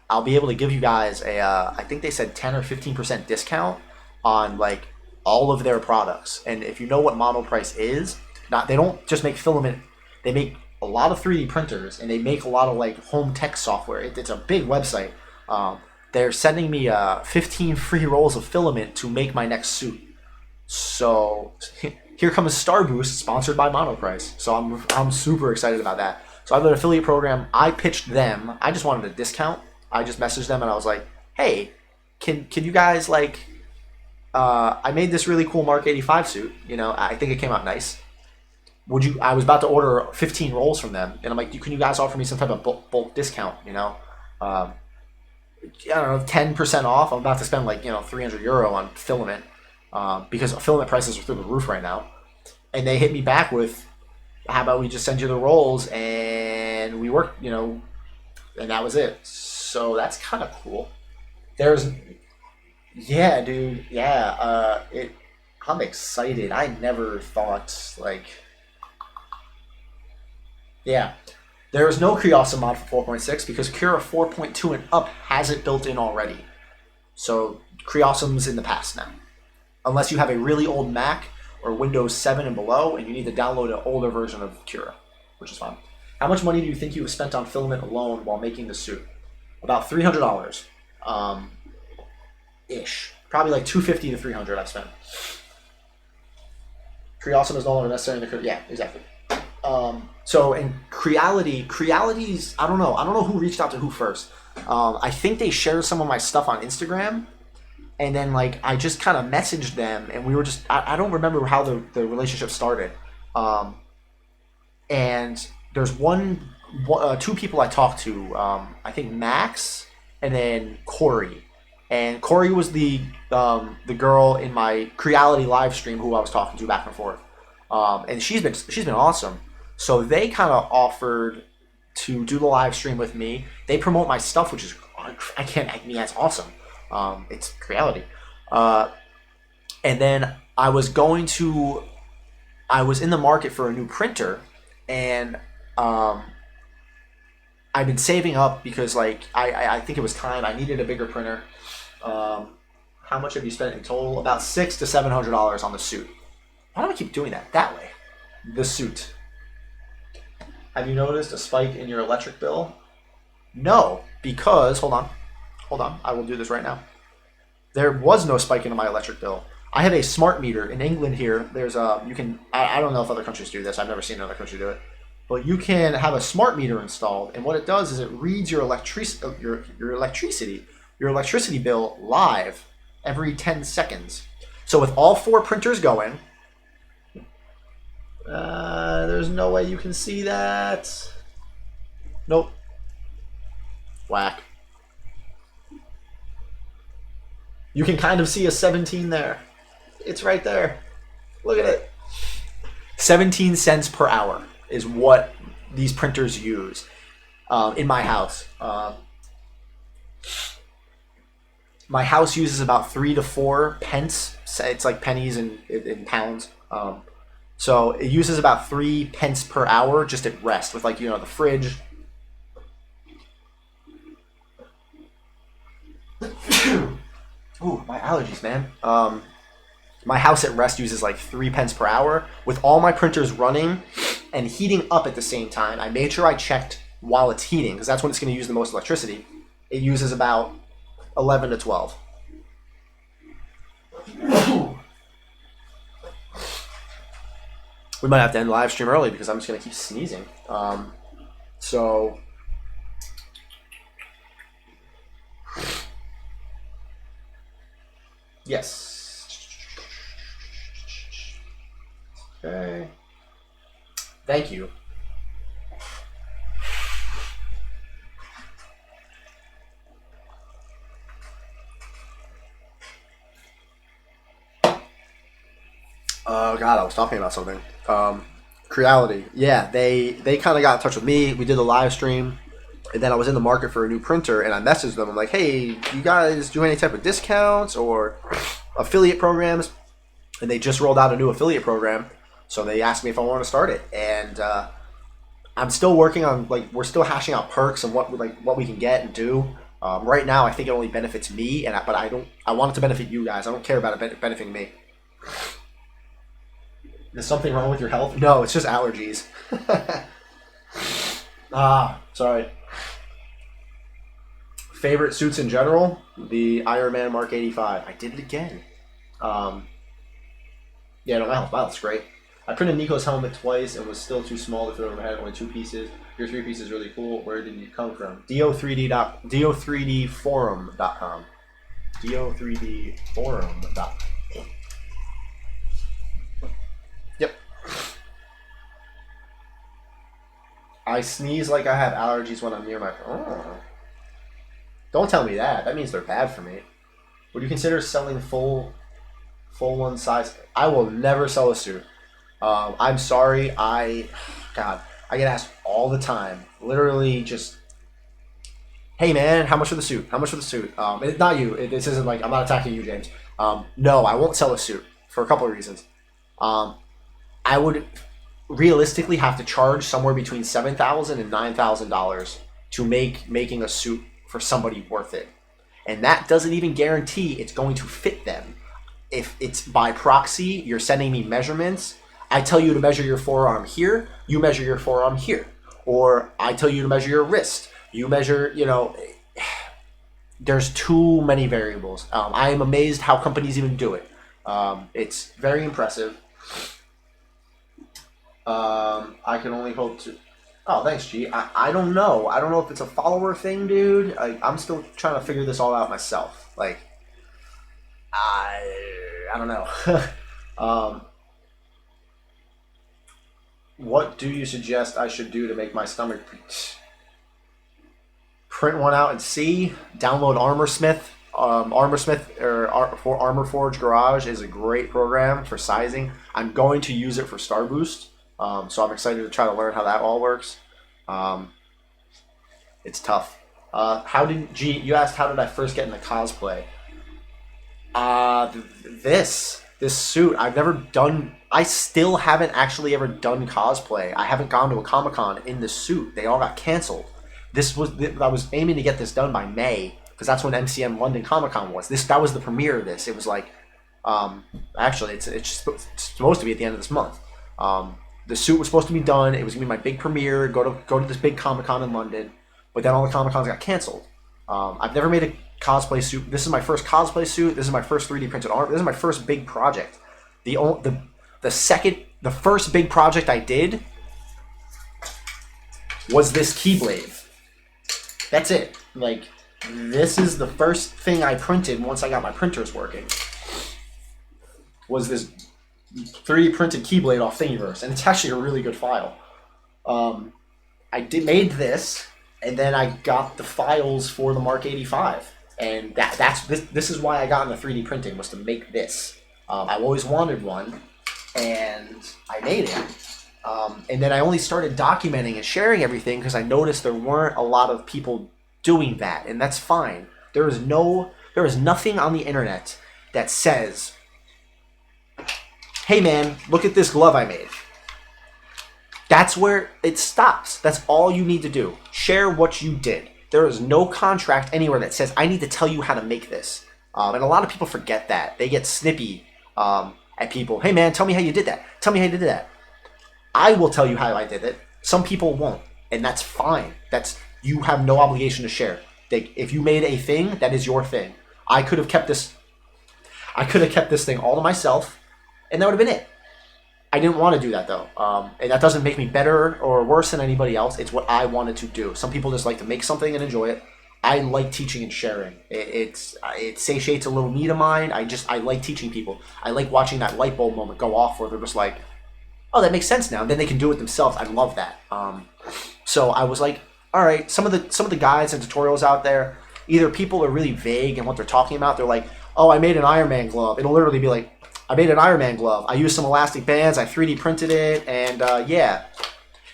S1: I'll be able to give you guys a I think they said 10 or 15% discount on like all of their products. And if you know what Monoprice is, they don't just make filament, they make a lot of 3D printers, and they make a lot of like home tech software. It's a big website. They're sending me 15 free rolls of filament to make my next suit. So here comes Star Boost, sponsored by Monoprice. So I'm super excited about that. So I have an affiliate program. I pitched them. I just wanted a discount. I just messaged them and I was like, hey, can you guys like, I made this really cool Mark 85 suit. You know, I think it came out nice. I was about to order 15 rolls from them, and I'm like, can you guys offer me some type of bulk discount? You know, I don't know, 10% off. I'm about to spend like, 300 euro on filament because filament prices are through the roof right now. And they hit me back with, how about we just send you the rolls and we work, and that was it. So that's kind of cool. Yeah, dude. Yeah. I'm excited. I never thought like, yeah. There is no Creawesome mod for 4.6 because Cura 4.2 and up has it built in already. So Creawesome's in the past now. Unless you have a really old Mac or Windows 7 and below and you need to download an older version of Cura, which is fine. How much money do you think you have spent on filament alone while making the suit? About $300. Ish. Probably like $250 to $300 I've spent. Creawesome is no longer necessary in the yeah, exactly. So in Creality's, I don't know who reached out to who first. I think they shared some of my stuff on Instagram, and then like I just kind of messaged them, and we were just I don't remember how the relationship started. And there's two people I talked to. I think Max and then Corey. And Corey was the girl in my Creality live stream who I was talking to back and forth. And she's been awesome. So they kind of offered to do the live stream with me. They promote my stuff, which is that's awesome. It's Creality. And then I was in the market for a new printer, and I've been saving up because like I think it was time. I needed a bigger printer. How much have you spent in total? About $600 to $700 on the suit. Why do I keep doing that way? The suit. Have you noticed a spike in your electric bill? No, because hold on. I will do this right now. There was no spike in my electric bill. I have a smart meter in England here. There's I don't know if other countries do this. I've never seen another country do it. But you can have a smart meter installed, and what it does is it reads your electricity bill live every 10 seconds. So with all 4 printers going, there's no way you can see that. Nope. Whack. You can kind of see a 17 there. It's right there. Look at it. 17 cents per hour is what these printers use in my house. My house uses about 3 to 4 pence. It's like pennies in pounds. So it uses about 3 pence per hour just at rest with like, the fridge. Ooh, my allergies, man. My house at rest uses like 3 pence per hour with all my printers running and heating up at the same time. I made sure I checked while it's heating because that's when it's going to use the most electricity. It uses about 11 to 12. We might have to end the live stream early because I'm just going to keep sneezing. So... Yes. Okay. Thank you. Oh God, I was talking about something. Creality. Yeah, they kind of got in touch with me. We did a live stream, and then I was in the market for a new printer, and I messaged them. I'm like, hey, do you guys do any type of discounts or affiliate programs? And they just rolled out a new affiliate program, so they asked me if I wanted to start it. And I'm still working on, like, we're still hashing out perks and what we can get and do. Right now, I think it only benefits me, but I want it to benefit you guys. I don't care about it benefiting me. Is something wrong with your health? No, it's just allergies. Sorry. Favorite suits in general? The Iron Man Mark 85. I did it again. Yeah, no, my health's great. I printed Nico's helmet twice and was still too small to fit over my head. Only 2 pieces. Your 3 pieces is really cool. Where did you come from? do3dforum.com. do3dforum.com. Yep. I sneeze like I have allergies when I'm near my... Oh. Don't tell me that. That means they're bad for me. Would you consider selling full one size? I will never sell a suit. I'm sorry. God, I get asked all the time. Literally just, hey man, how much for the suit? How much for the suit? It's not you. This isn't like, I'm not attacking you, James. No, I won't sell a suit for a couple of reasons. I would realistically have to charge somewhere between $7,000 and $9,000 to making a suit for somebody worth it. And that doesn't even guarantee it's going to fit them. If it's by proxy, you're sending me measurements. I tell you to measure your forearm here, you measure your forearm here. Or I tell you to measure your wrist, you measure, there's too many variables. I am amazed how companies even do it. It's very impressive. I can only hope to... Oh, thanks, G. I don't know. I don't know if it's a follower thing, dude. I'm still trying to figure this all out myself. Like, I don't know. What do you suggest I should do to make my stomach... Print one out and see. Download ArmorSmith. ArmorSmith or Armor Forge Garage is a great program for sizing. I'm going to use it for Star Boost. So I'm excited to try to learn how that all works. It's tough. You asked how did I first get into cosplay? This suit, I still haven't actually ever done cosplay. I haven't gone to a Comic-Con in this suit. They all got canceled. I was aiming to get this done by May, because that's when MCM London Comic-Con was. That was the premiere of this. It was like, actually, it's supposed to be at the end of this month. The suit was supposed to be done. It was gonna be my big premiere. Go to this big Comic-Con in London, but then all the Comic-Cons got canceled. I've never made a cosplay suit. This is my first cosplay suit. This is my first 3D printed art. This is my first big project. The first big project I did was this Keyblade. That's it. Like, this is the first thing I printed once I got my printers working. Was this 3D printed Keyblade off Thingiverse, and it's actually a really good file. Made this, and then I got the files for the Mark 85, and this is why I got into 3D printing, was to make this. I've always wanted one, and I made it. And then I only started documenting and sharing everything because I noticed there weren't a lot of people doing that, and that's fine. There is nothing on the internet that says, hey man, look at this glove I made. That's where it stops. That's all you need to do. Share what you did. There is no contract anywhere that says, I need to tell you how to make this. And a lot of people forget that. They get snippy at people. Hey man, tell me how you did that. Tell me how you did that. I will tell you how I did it. Some people won't. And that's fine. You have no obligation to share. If you made a thing, that is your thing. I could have kept this thing all to myself, and that would have been it. I didn't want to do that though, and that doesn't make me better or worse than anybody else. It's what I wanted to do. Some people just like to make something and enjoy it. I like teaching and sharing. It satiates a little need of mine. I like teaching people. I like watching that light bulb moment go off where they're just like, oh, that makes sense now. And then they can do it themselves. I love that. So I was like, all right, some of the guides and tutorials out there, either people are really vague in what they're talking about. They're like, oh, I made an Iron Man glove. It'll literally be like, I made an Iron Man glove. I used some elastic bands. I 3D printed it, and yeah.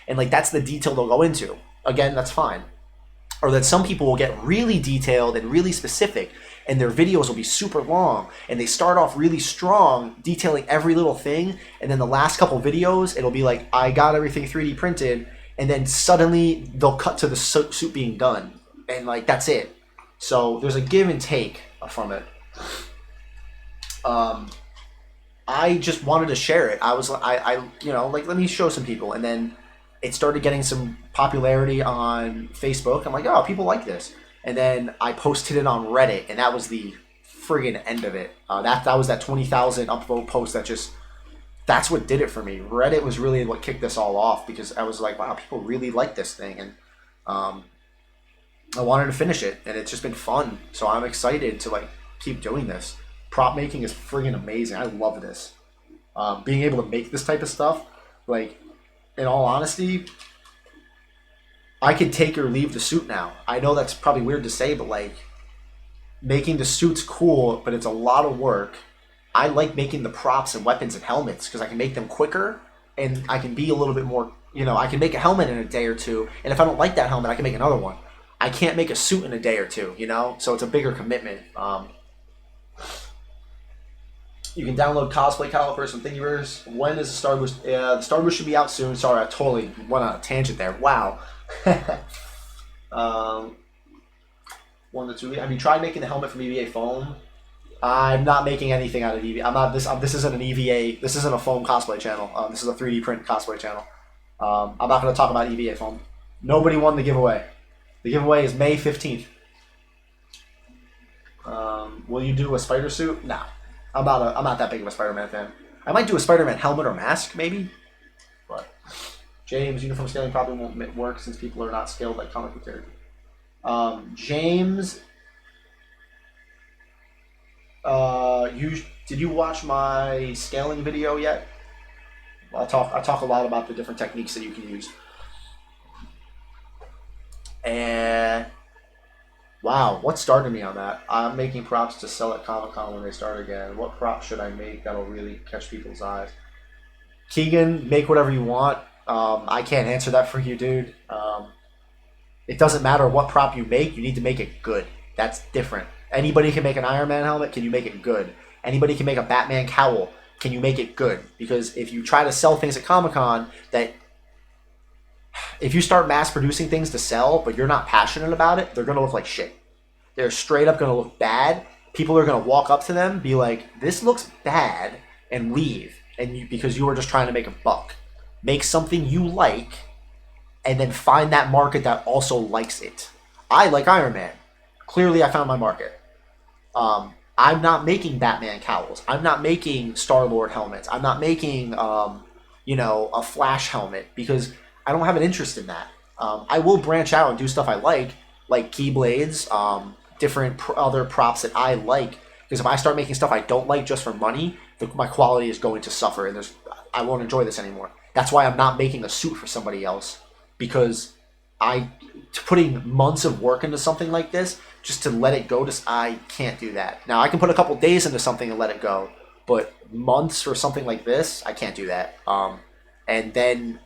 S1: And like that's the detail they'll go into. Again, that's fine. Or that some people will get really detailed and really specific, and their videos will be super long, and they start off really strong, detailing every little thing, and then the last couple videos, it'll be like, I got everything 3D printed, and then suddenly they'll cut to the suit being done, and like that's it. So there's a give and take from it. I just wanted to share it. I was like, let me show some people, and then it started getting some popularity on Facebook. I'm like, oh, people like this, and then I posted it on Reddit, and that was the friggin' end of it. That was that 20,000 upvote post that's what did it for me. Reddit was really what kicked this all off, because I was like, wow, people really like this thing, and I wanted to finish it, and it's just been fun. So I'm excited to like keep doing this. Prop making is friggin' amazing. I love this. Being able to make this type of stuff, like, in all honesty, I could take or leave the suit now. I know that's probably weird to say, but like, making the suit's cool, but it's a lot of work. I like making the props and weapons and helmets because I can make them quicker, and I can be a little bit more, I can make a helmet in a day or two, and if I don't like that helmet, I can make another one. I can't make a suit in a day or two, so it's a bigger commitment. You can download cosplay calipers from Thingiverse. When is the Star Boost? The Star Boost should be out soon. Sorry, I totally went on a tangent there. Wow. 1 to 2. Have you tried making the helmet from EVA foam? I'm not making anything out of EVA. I'm not. This isn't an EVA. This isn't a foam cosplay channel. This is a 3D print cosplay channel. I'm not going to talk about EVA foam. Nobody won the giveaway. The giveaway is May 15th. Will you do a spider suit? Nah. I'm not that big of a Spider-Man fan. I might do a Spider-Man helmet or mask, maybe. But James, uniform scaling probably won't work since people are not scaled like comic book characters. James, did you watch my scaling video yet? I talk a lot about the different techniques that you can use. And wow, what started me on that? I'm making props to sell at Comic-Con when they start again. What prop should I make that'll really catch people's eyes? Keegan, make whatever you want. I can't answer that for you, dude. It doesn't matter what prop you make. You need to make it good. That's different. Anybody can make an Iron Man helmet. Can you make it good? Anybody can make a Batman cowl. Can you make it good? Because if you try to sell things at Comic-Con if you start mass producing things to sell, but you're not passionate about it, they're going to look like shit. They're straight up going to look bad. People are going to walk up to them, be like, this looks bad, and leave. Because you were just trying to make a buck. Make something you like, and then find that market that also likes it. I like Iron Man. Clearly, I found my market. I'm not making Batman cowls. I'm not making Star-Lord helmets. I'm not making, a Flash helmet, because I don't have an interest in that. I will branch out and do stuff I like Keyblades, different other props that I like. Because if I start making stuff I don't like just for money, my quality is going to suffer, and I won't enjoy this anymore. That's why I'm not making a suit for somebody else, because putting months of work into something like this just to let it go, I can't do that. Now I can put a couple days into something and let it go, but months for something like this, I can't do that. And then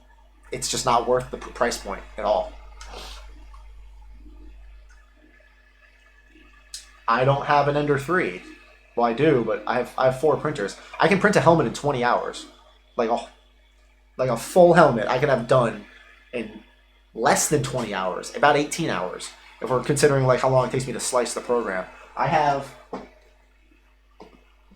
S1: it's just not worth the price point at all. I don't have an Ender 3. Well, I do, but I have 4 printers. I can print a helmet in 20 hours. Like a full helmet I can have done in less than 20 hours, about 18 hours, if we're considering like how long it takes me to slice the program. I have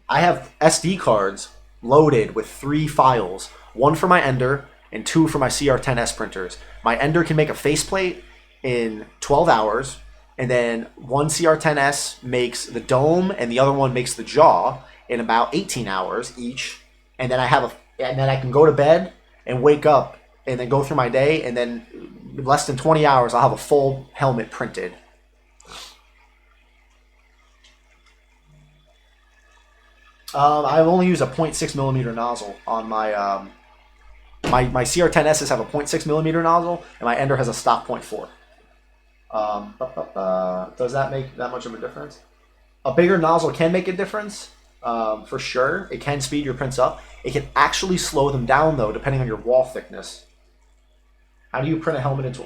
S1: SD cards loaded with 3 files, 1 for my Ender and 2 for my CR10S printers. My Ender can make a faceplate in 12 hours, and then one CR10S makes the dome and the other one makes the jaw in about 18 hours each. And then I have and then I can go to bed and wake up and then go through my day, and then in less than 20 hours, I'll have a full helmet printed. I only use a 0.6 millimeter nozzle on my my CR10Ss have a 0.6 millimeter nozzle, and my Ender has a stock 0.4. Does that make that much of a difference? A bigger nozzle can make a difference, for sure. It can speed your prints up. It can actually slow them down, though, depending on your wall thickness. How do you print a helmet into?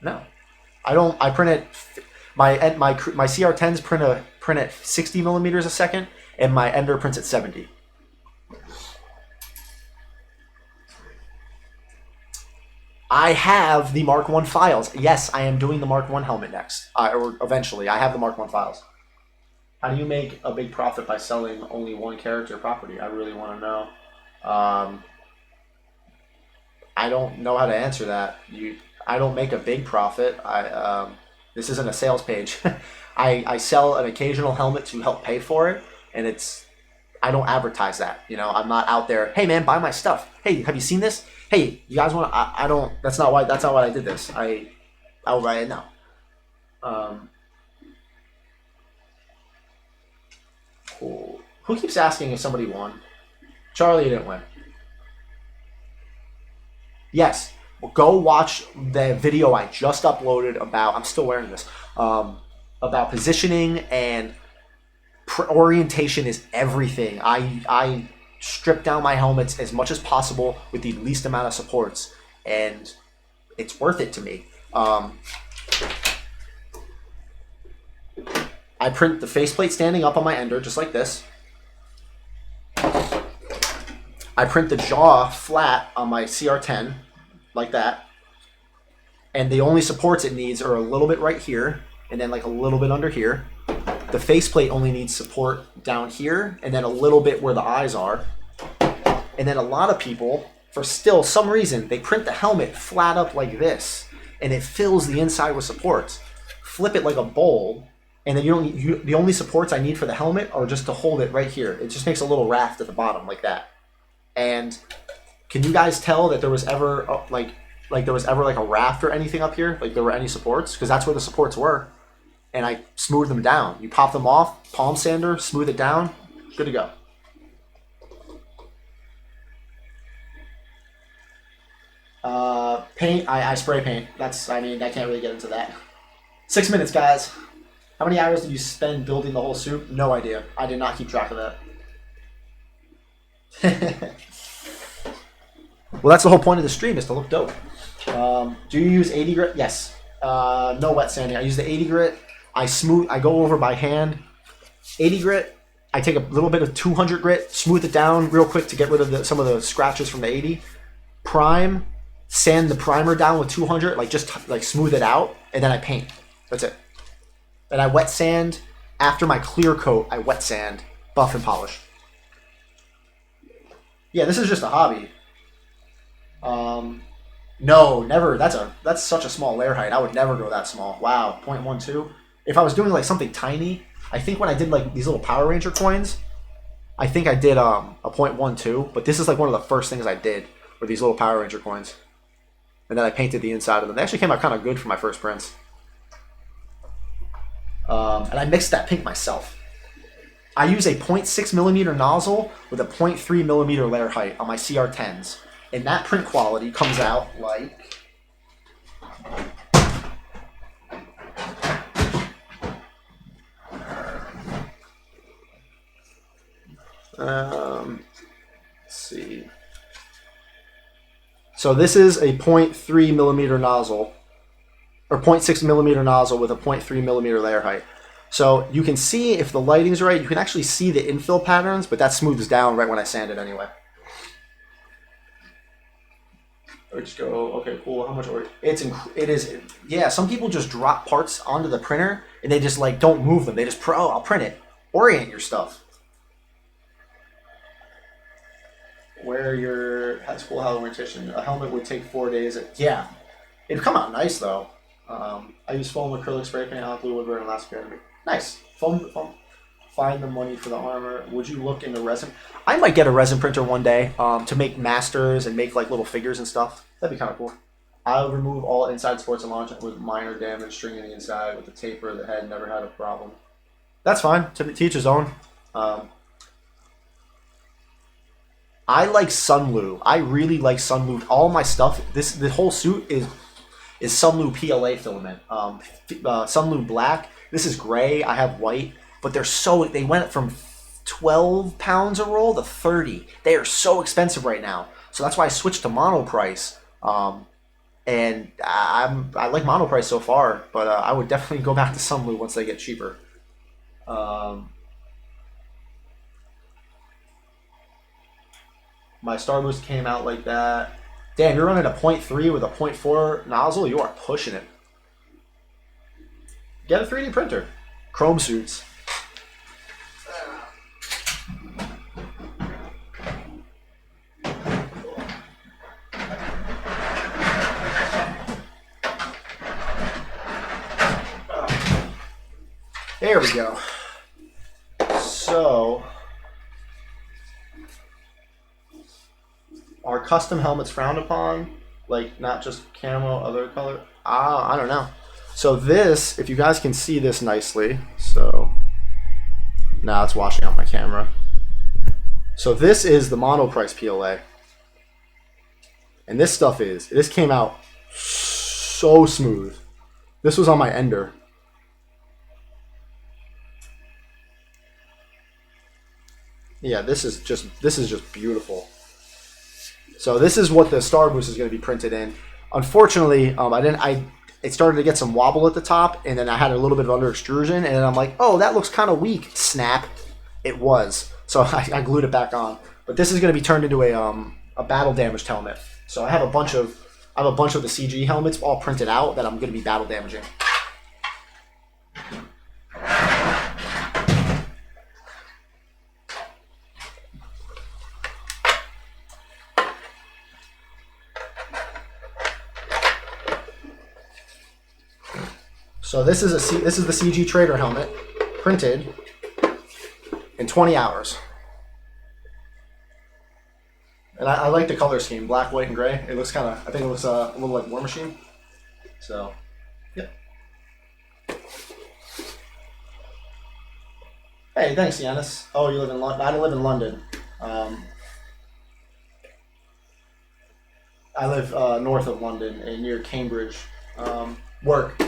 S1: No, I don't. I print it. My CR10s print at 60 millimeters a second, and my Ender prints at 70. I have the Mark 1 files. Yes, I am doing the Mark 1 helmet next, or eventually. I have the Mark 1 files. How do you make a big profit by selling only one character property? I really want to know. I don't know how to answer that. I don't make a big profit. This isn't a sales page. I sell an occasional helmet to help pay for it, and I don't advertise that. You know, I'm not out there. Hey man, buy my stuff. Hey, have you seen this? Hey, you guys want? I don't. That's not why I did this. I'll write it now. Cool. Who keeps asking if somebody won? Charlie didn't win. Yes. Well, go watch the video I just uploaded about. I'm still wearing this. About positioning and orientation is everything. I strip down my helmets as much as possible with the least amount of supports, and it's worth it to me. I print the faceplate standing up on my Ender, just like this. I print the jaw flat on my CR10, like that. And the only supports it needs are a little bit right here, and then like a little bit under here. The faceplate only needs support down here, and then a little bit where the eyes are. And then a lot of people, for still some reason, they print the helmet flat up like this, and it fills the inside with supports. Flip it like a bowl, and then the only supports I need for the helmet are just to hold it right here. It just makes a little raft at the bottom like that. And can you guys tell that there was ever like a raft or anything up here? Like there were any supports? Because that's where the supports were. And I smooth them down. You pop them off, palm sander, smooth it down, good to go. Paint, I spray paint. I can't really get into that. 6 minutes, guys. How many hours did you spend building the whole suit? No idea. I did not keep track of that. Well, that's the whole point of the stream, is to look dope. Do you use 80 grit? Yes. No wet sanding. I use the 80 grit. I go over by hand. 80 grit. I take a little bit of 200 grit, smooth it down real quick to get rid of some of the scratches from the 80. Prime, sand the primer down with 200, just smooth it out, and then I paint. That's it. And I wet sand. After my clear coat, I wet sand, buff and polish. Yeah, this is just a hobby. No, never. That's such a small layer height. I would never go that small. Wow, 0.12. If I was doing something tiny, I think when I did these little Power Ranger coins, I think I did a 0.12. But this is one of the first things I did were these little Power Ranger coins, and then I painted the inside of them. They actually came out kind of good for my first prints. And I mixed that pink myself. I use a 0.6 millimeter nozzle with a 0.3 millimeter layer height on my CR10s. And that print quality comes out like... let's see. So this is a 0.3 millimeter nozzle, or 0.6 millimeter nozzle with a 0.3 millimeter layer height. So you can see if the lighting's right, you can actually see the infill patterns, but that smooths down right when I sand it anyway. Or just go, okay, cool, how much order? It is, yeah, some people just drop parts onto the printer and they just don't move them. They just, I'll print it. Orient your stuff. Wear your school helmet orientation. A helmet would take 4 days. Yeah, it'd come out nice though. I use foam acrylic spray paint, hot glue, woodburn, and elastic. Nice. Foam find the money for the armor. Would you look into resin? I might get a resin printer one day to make masters and make like little figures and stuff. That'd be kind of cool. I'll remove all inside sports and launch with minor damage, stringing the inside with the taper of the head. Never had a problem. That's fine. To teach his own. I like Sunlu. I really like Sunlu. All my stuff. The whole suit is Sunlu PLA filament. Sunlu black. This is gray. I have white. But they went from 12 pounds a roll to 30. They are so expensive right now. So that's why I switched to monoprice. And I like monoprice so far, but I would definitely go back to Sunlu once they get cheaper. My Star Boost came out like that. Damn, you're running a 0.3 with a 0.4 nozzle? You are pushing it. Get a 3D printer. Chrome suits. There we go. So, are custom helmets frowned upon? Like, not just camo, other color? I don't know. So this, if you guys can see this nicely, so now it's washing out my camera. So this is the monoprice PLA. And this came out so smooth. This was on my Ender. Yeah, this is just beautiful. So this is what the Star Boost is going to be printed in. Unfortunately, it started to get some wobble at the top, and then I had a little bit of under extrusion, and then I'm like, oh, that looks kind of weak. Snap, it was. So I glued it back on. But this is going to be turned into a battle damaged helmet. So I have a bunch of the CG helmets all printed out that I'm going to be battle damaging. So this is the CG Trader helmet, printed in 20 hours. And I like the color scheme, black, white, and gray. It looks I think it looks a little like War Machine. So, yeah. Hey, thanks, Yanis. Oh, you live in London? I live in London. I live north of London, near Cambridge. Work.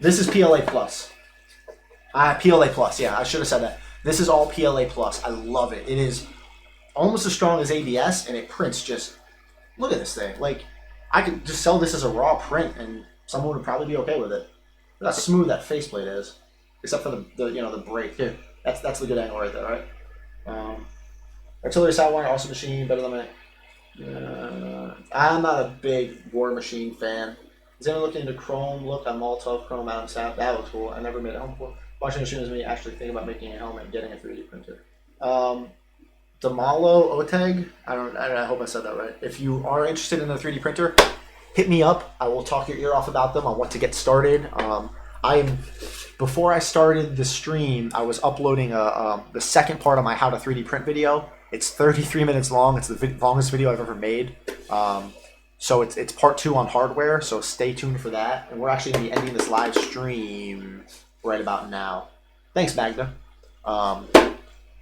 S1: This is PLA Plus. PLA Plus, yeah, I should have said that. This is all PLA Plus. I love it. It is almost as strong as ABS, and it prints just... Look at this thing. Like, I could just sell this as a raw print, and someone would probably be okay with it. Look how smooth that faceplate is. Except for the break. Here, that's the good angle right there, right? Artillery Sidewire, also machine, better than my... I'm not a big War Machine fan. Is anyone looking into Chrome? Look, I'm all tough Chrome Adam South. That looks cool. I never made a helmet before. Watching as soon as me actually think about making a helmet and getting a 3D printer. Damalo Oteg. I hope I said that right. If you are interested in a 3D printer, hit me up. I will talk your ear off about them on what to get started. Before I started the stream, I was uploading the second part of my how to 3D print video. It's 33 minutes long. It's the longest video I've ever made. So it's part 2 on hardware, so stay tuned for that. And we're actually going to be ending this live stream right about now. Thanks, Magda.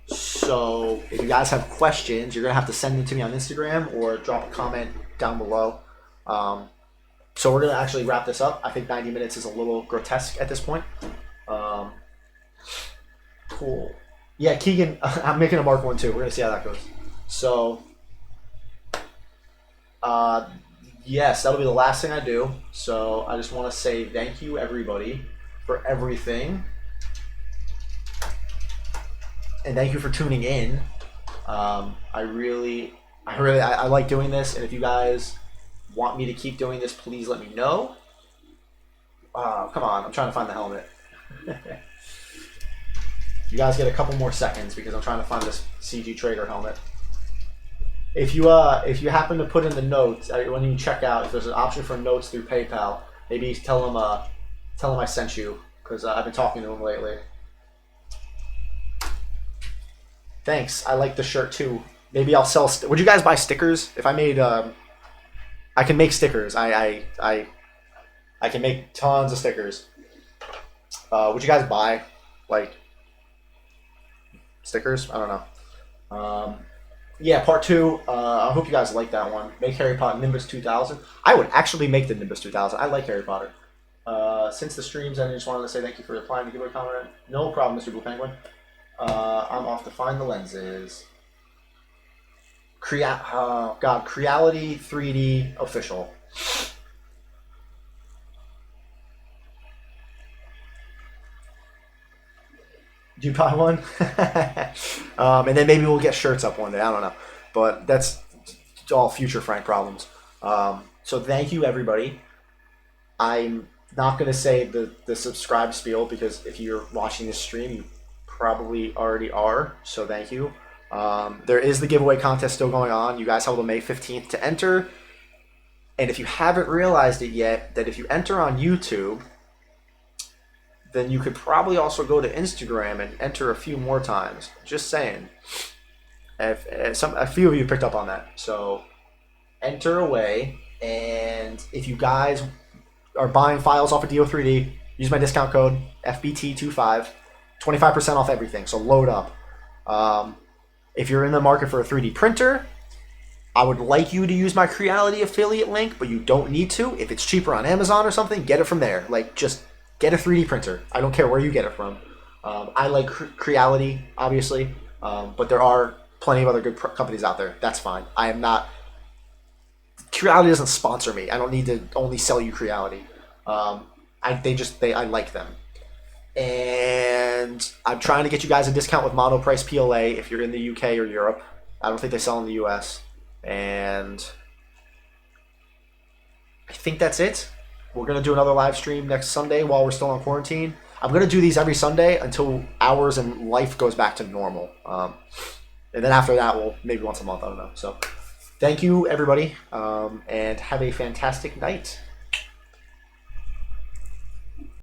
S1: So if you guys have questions, you're going to have to send them to me on Instagram or drop a comment down below. So we're going to actually wrap this up. I think 90 minutes is a little grotesque at this point. Cool. Yeah, Keegan, I'm making a Mark 1 too. We're going to see how that goes. So... yes, that'll be the last thing I do. So I just want to say thank you, everybody, for everything. And thank you for tuning in. I like doing this. And if you guys want me to keep doing this, please let me know. Come on, I'm trying to find the helmet. You guys get a couple more seconds because I'm trying to find this CG Trader helmet. If you happen to put in the notes when you check out, if there's an option for notes through PayPal, maybe tell them I sent you because I've been talking to them lately. Thanks. I like the shirt too. Maybe I'll sell. Would you guys buy stickers? If I made, I can make stickers. I can make tons of stickers. Would you guys buy like stickers? I don't know. Yeah, part two. I hope you guys like that one. Make Harry Potter Nimbus 2000. I would actually make the Nimbus 2000. I like Harry Potter. Since the streams, I just wanted to say thank you for replying to giveaway comment. No problem, Mr. Blue Penguin. I'm off to find the lenses. Creality 3D official. Do you buy one? And then maybe we'll get shirts up one day. I don't know. But that's all future Frank problems. So thank you, everybody. I'm not going to say the subscribe spiel because if you're watching this stream, you probably already are. So thank you. There is the giveaway contest still going on. You guys have until May 15th to enter. And if you haven't realized it yet, that if you enter on YouTube, then you could probably also go to Instagram and enter a few more times. Just saying. A few of you picked up on that. So enter away. And if you guys are buying files off of DO3D, use my discount code FBT25, 25% off everything. So load up. If you're in the market for a 3D printer, I would like you to use my Creality affiliate link, but you don't need to. If it's cheaper on Amazon or something, get it from there. Like, just get a 3D printer. I don't care where you get it from. I like Creality, obviously, but there are plenty of other good companies out there. That's fine. I am not... Creality doesn't sponsor me. I don't need to only sell you Creality. I like them. And I'm trying to get you guys a discount with monoprice PLA if you're in the UK or Europe. I don't think they sell in the US. And I think that's it. We're going to do another live stream next Sunday while we're still on quarantine. I'm going to do these every Sunday until hours and life goes back to normal. And then after that, we'll maybe once a month. I don't know. So thank you, everybody. And have a fantastic night.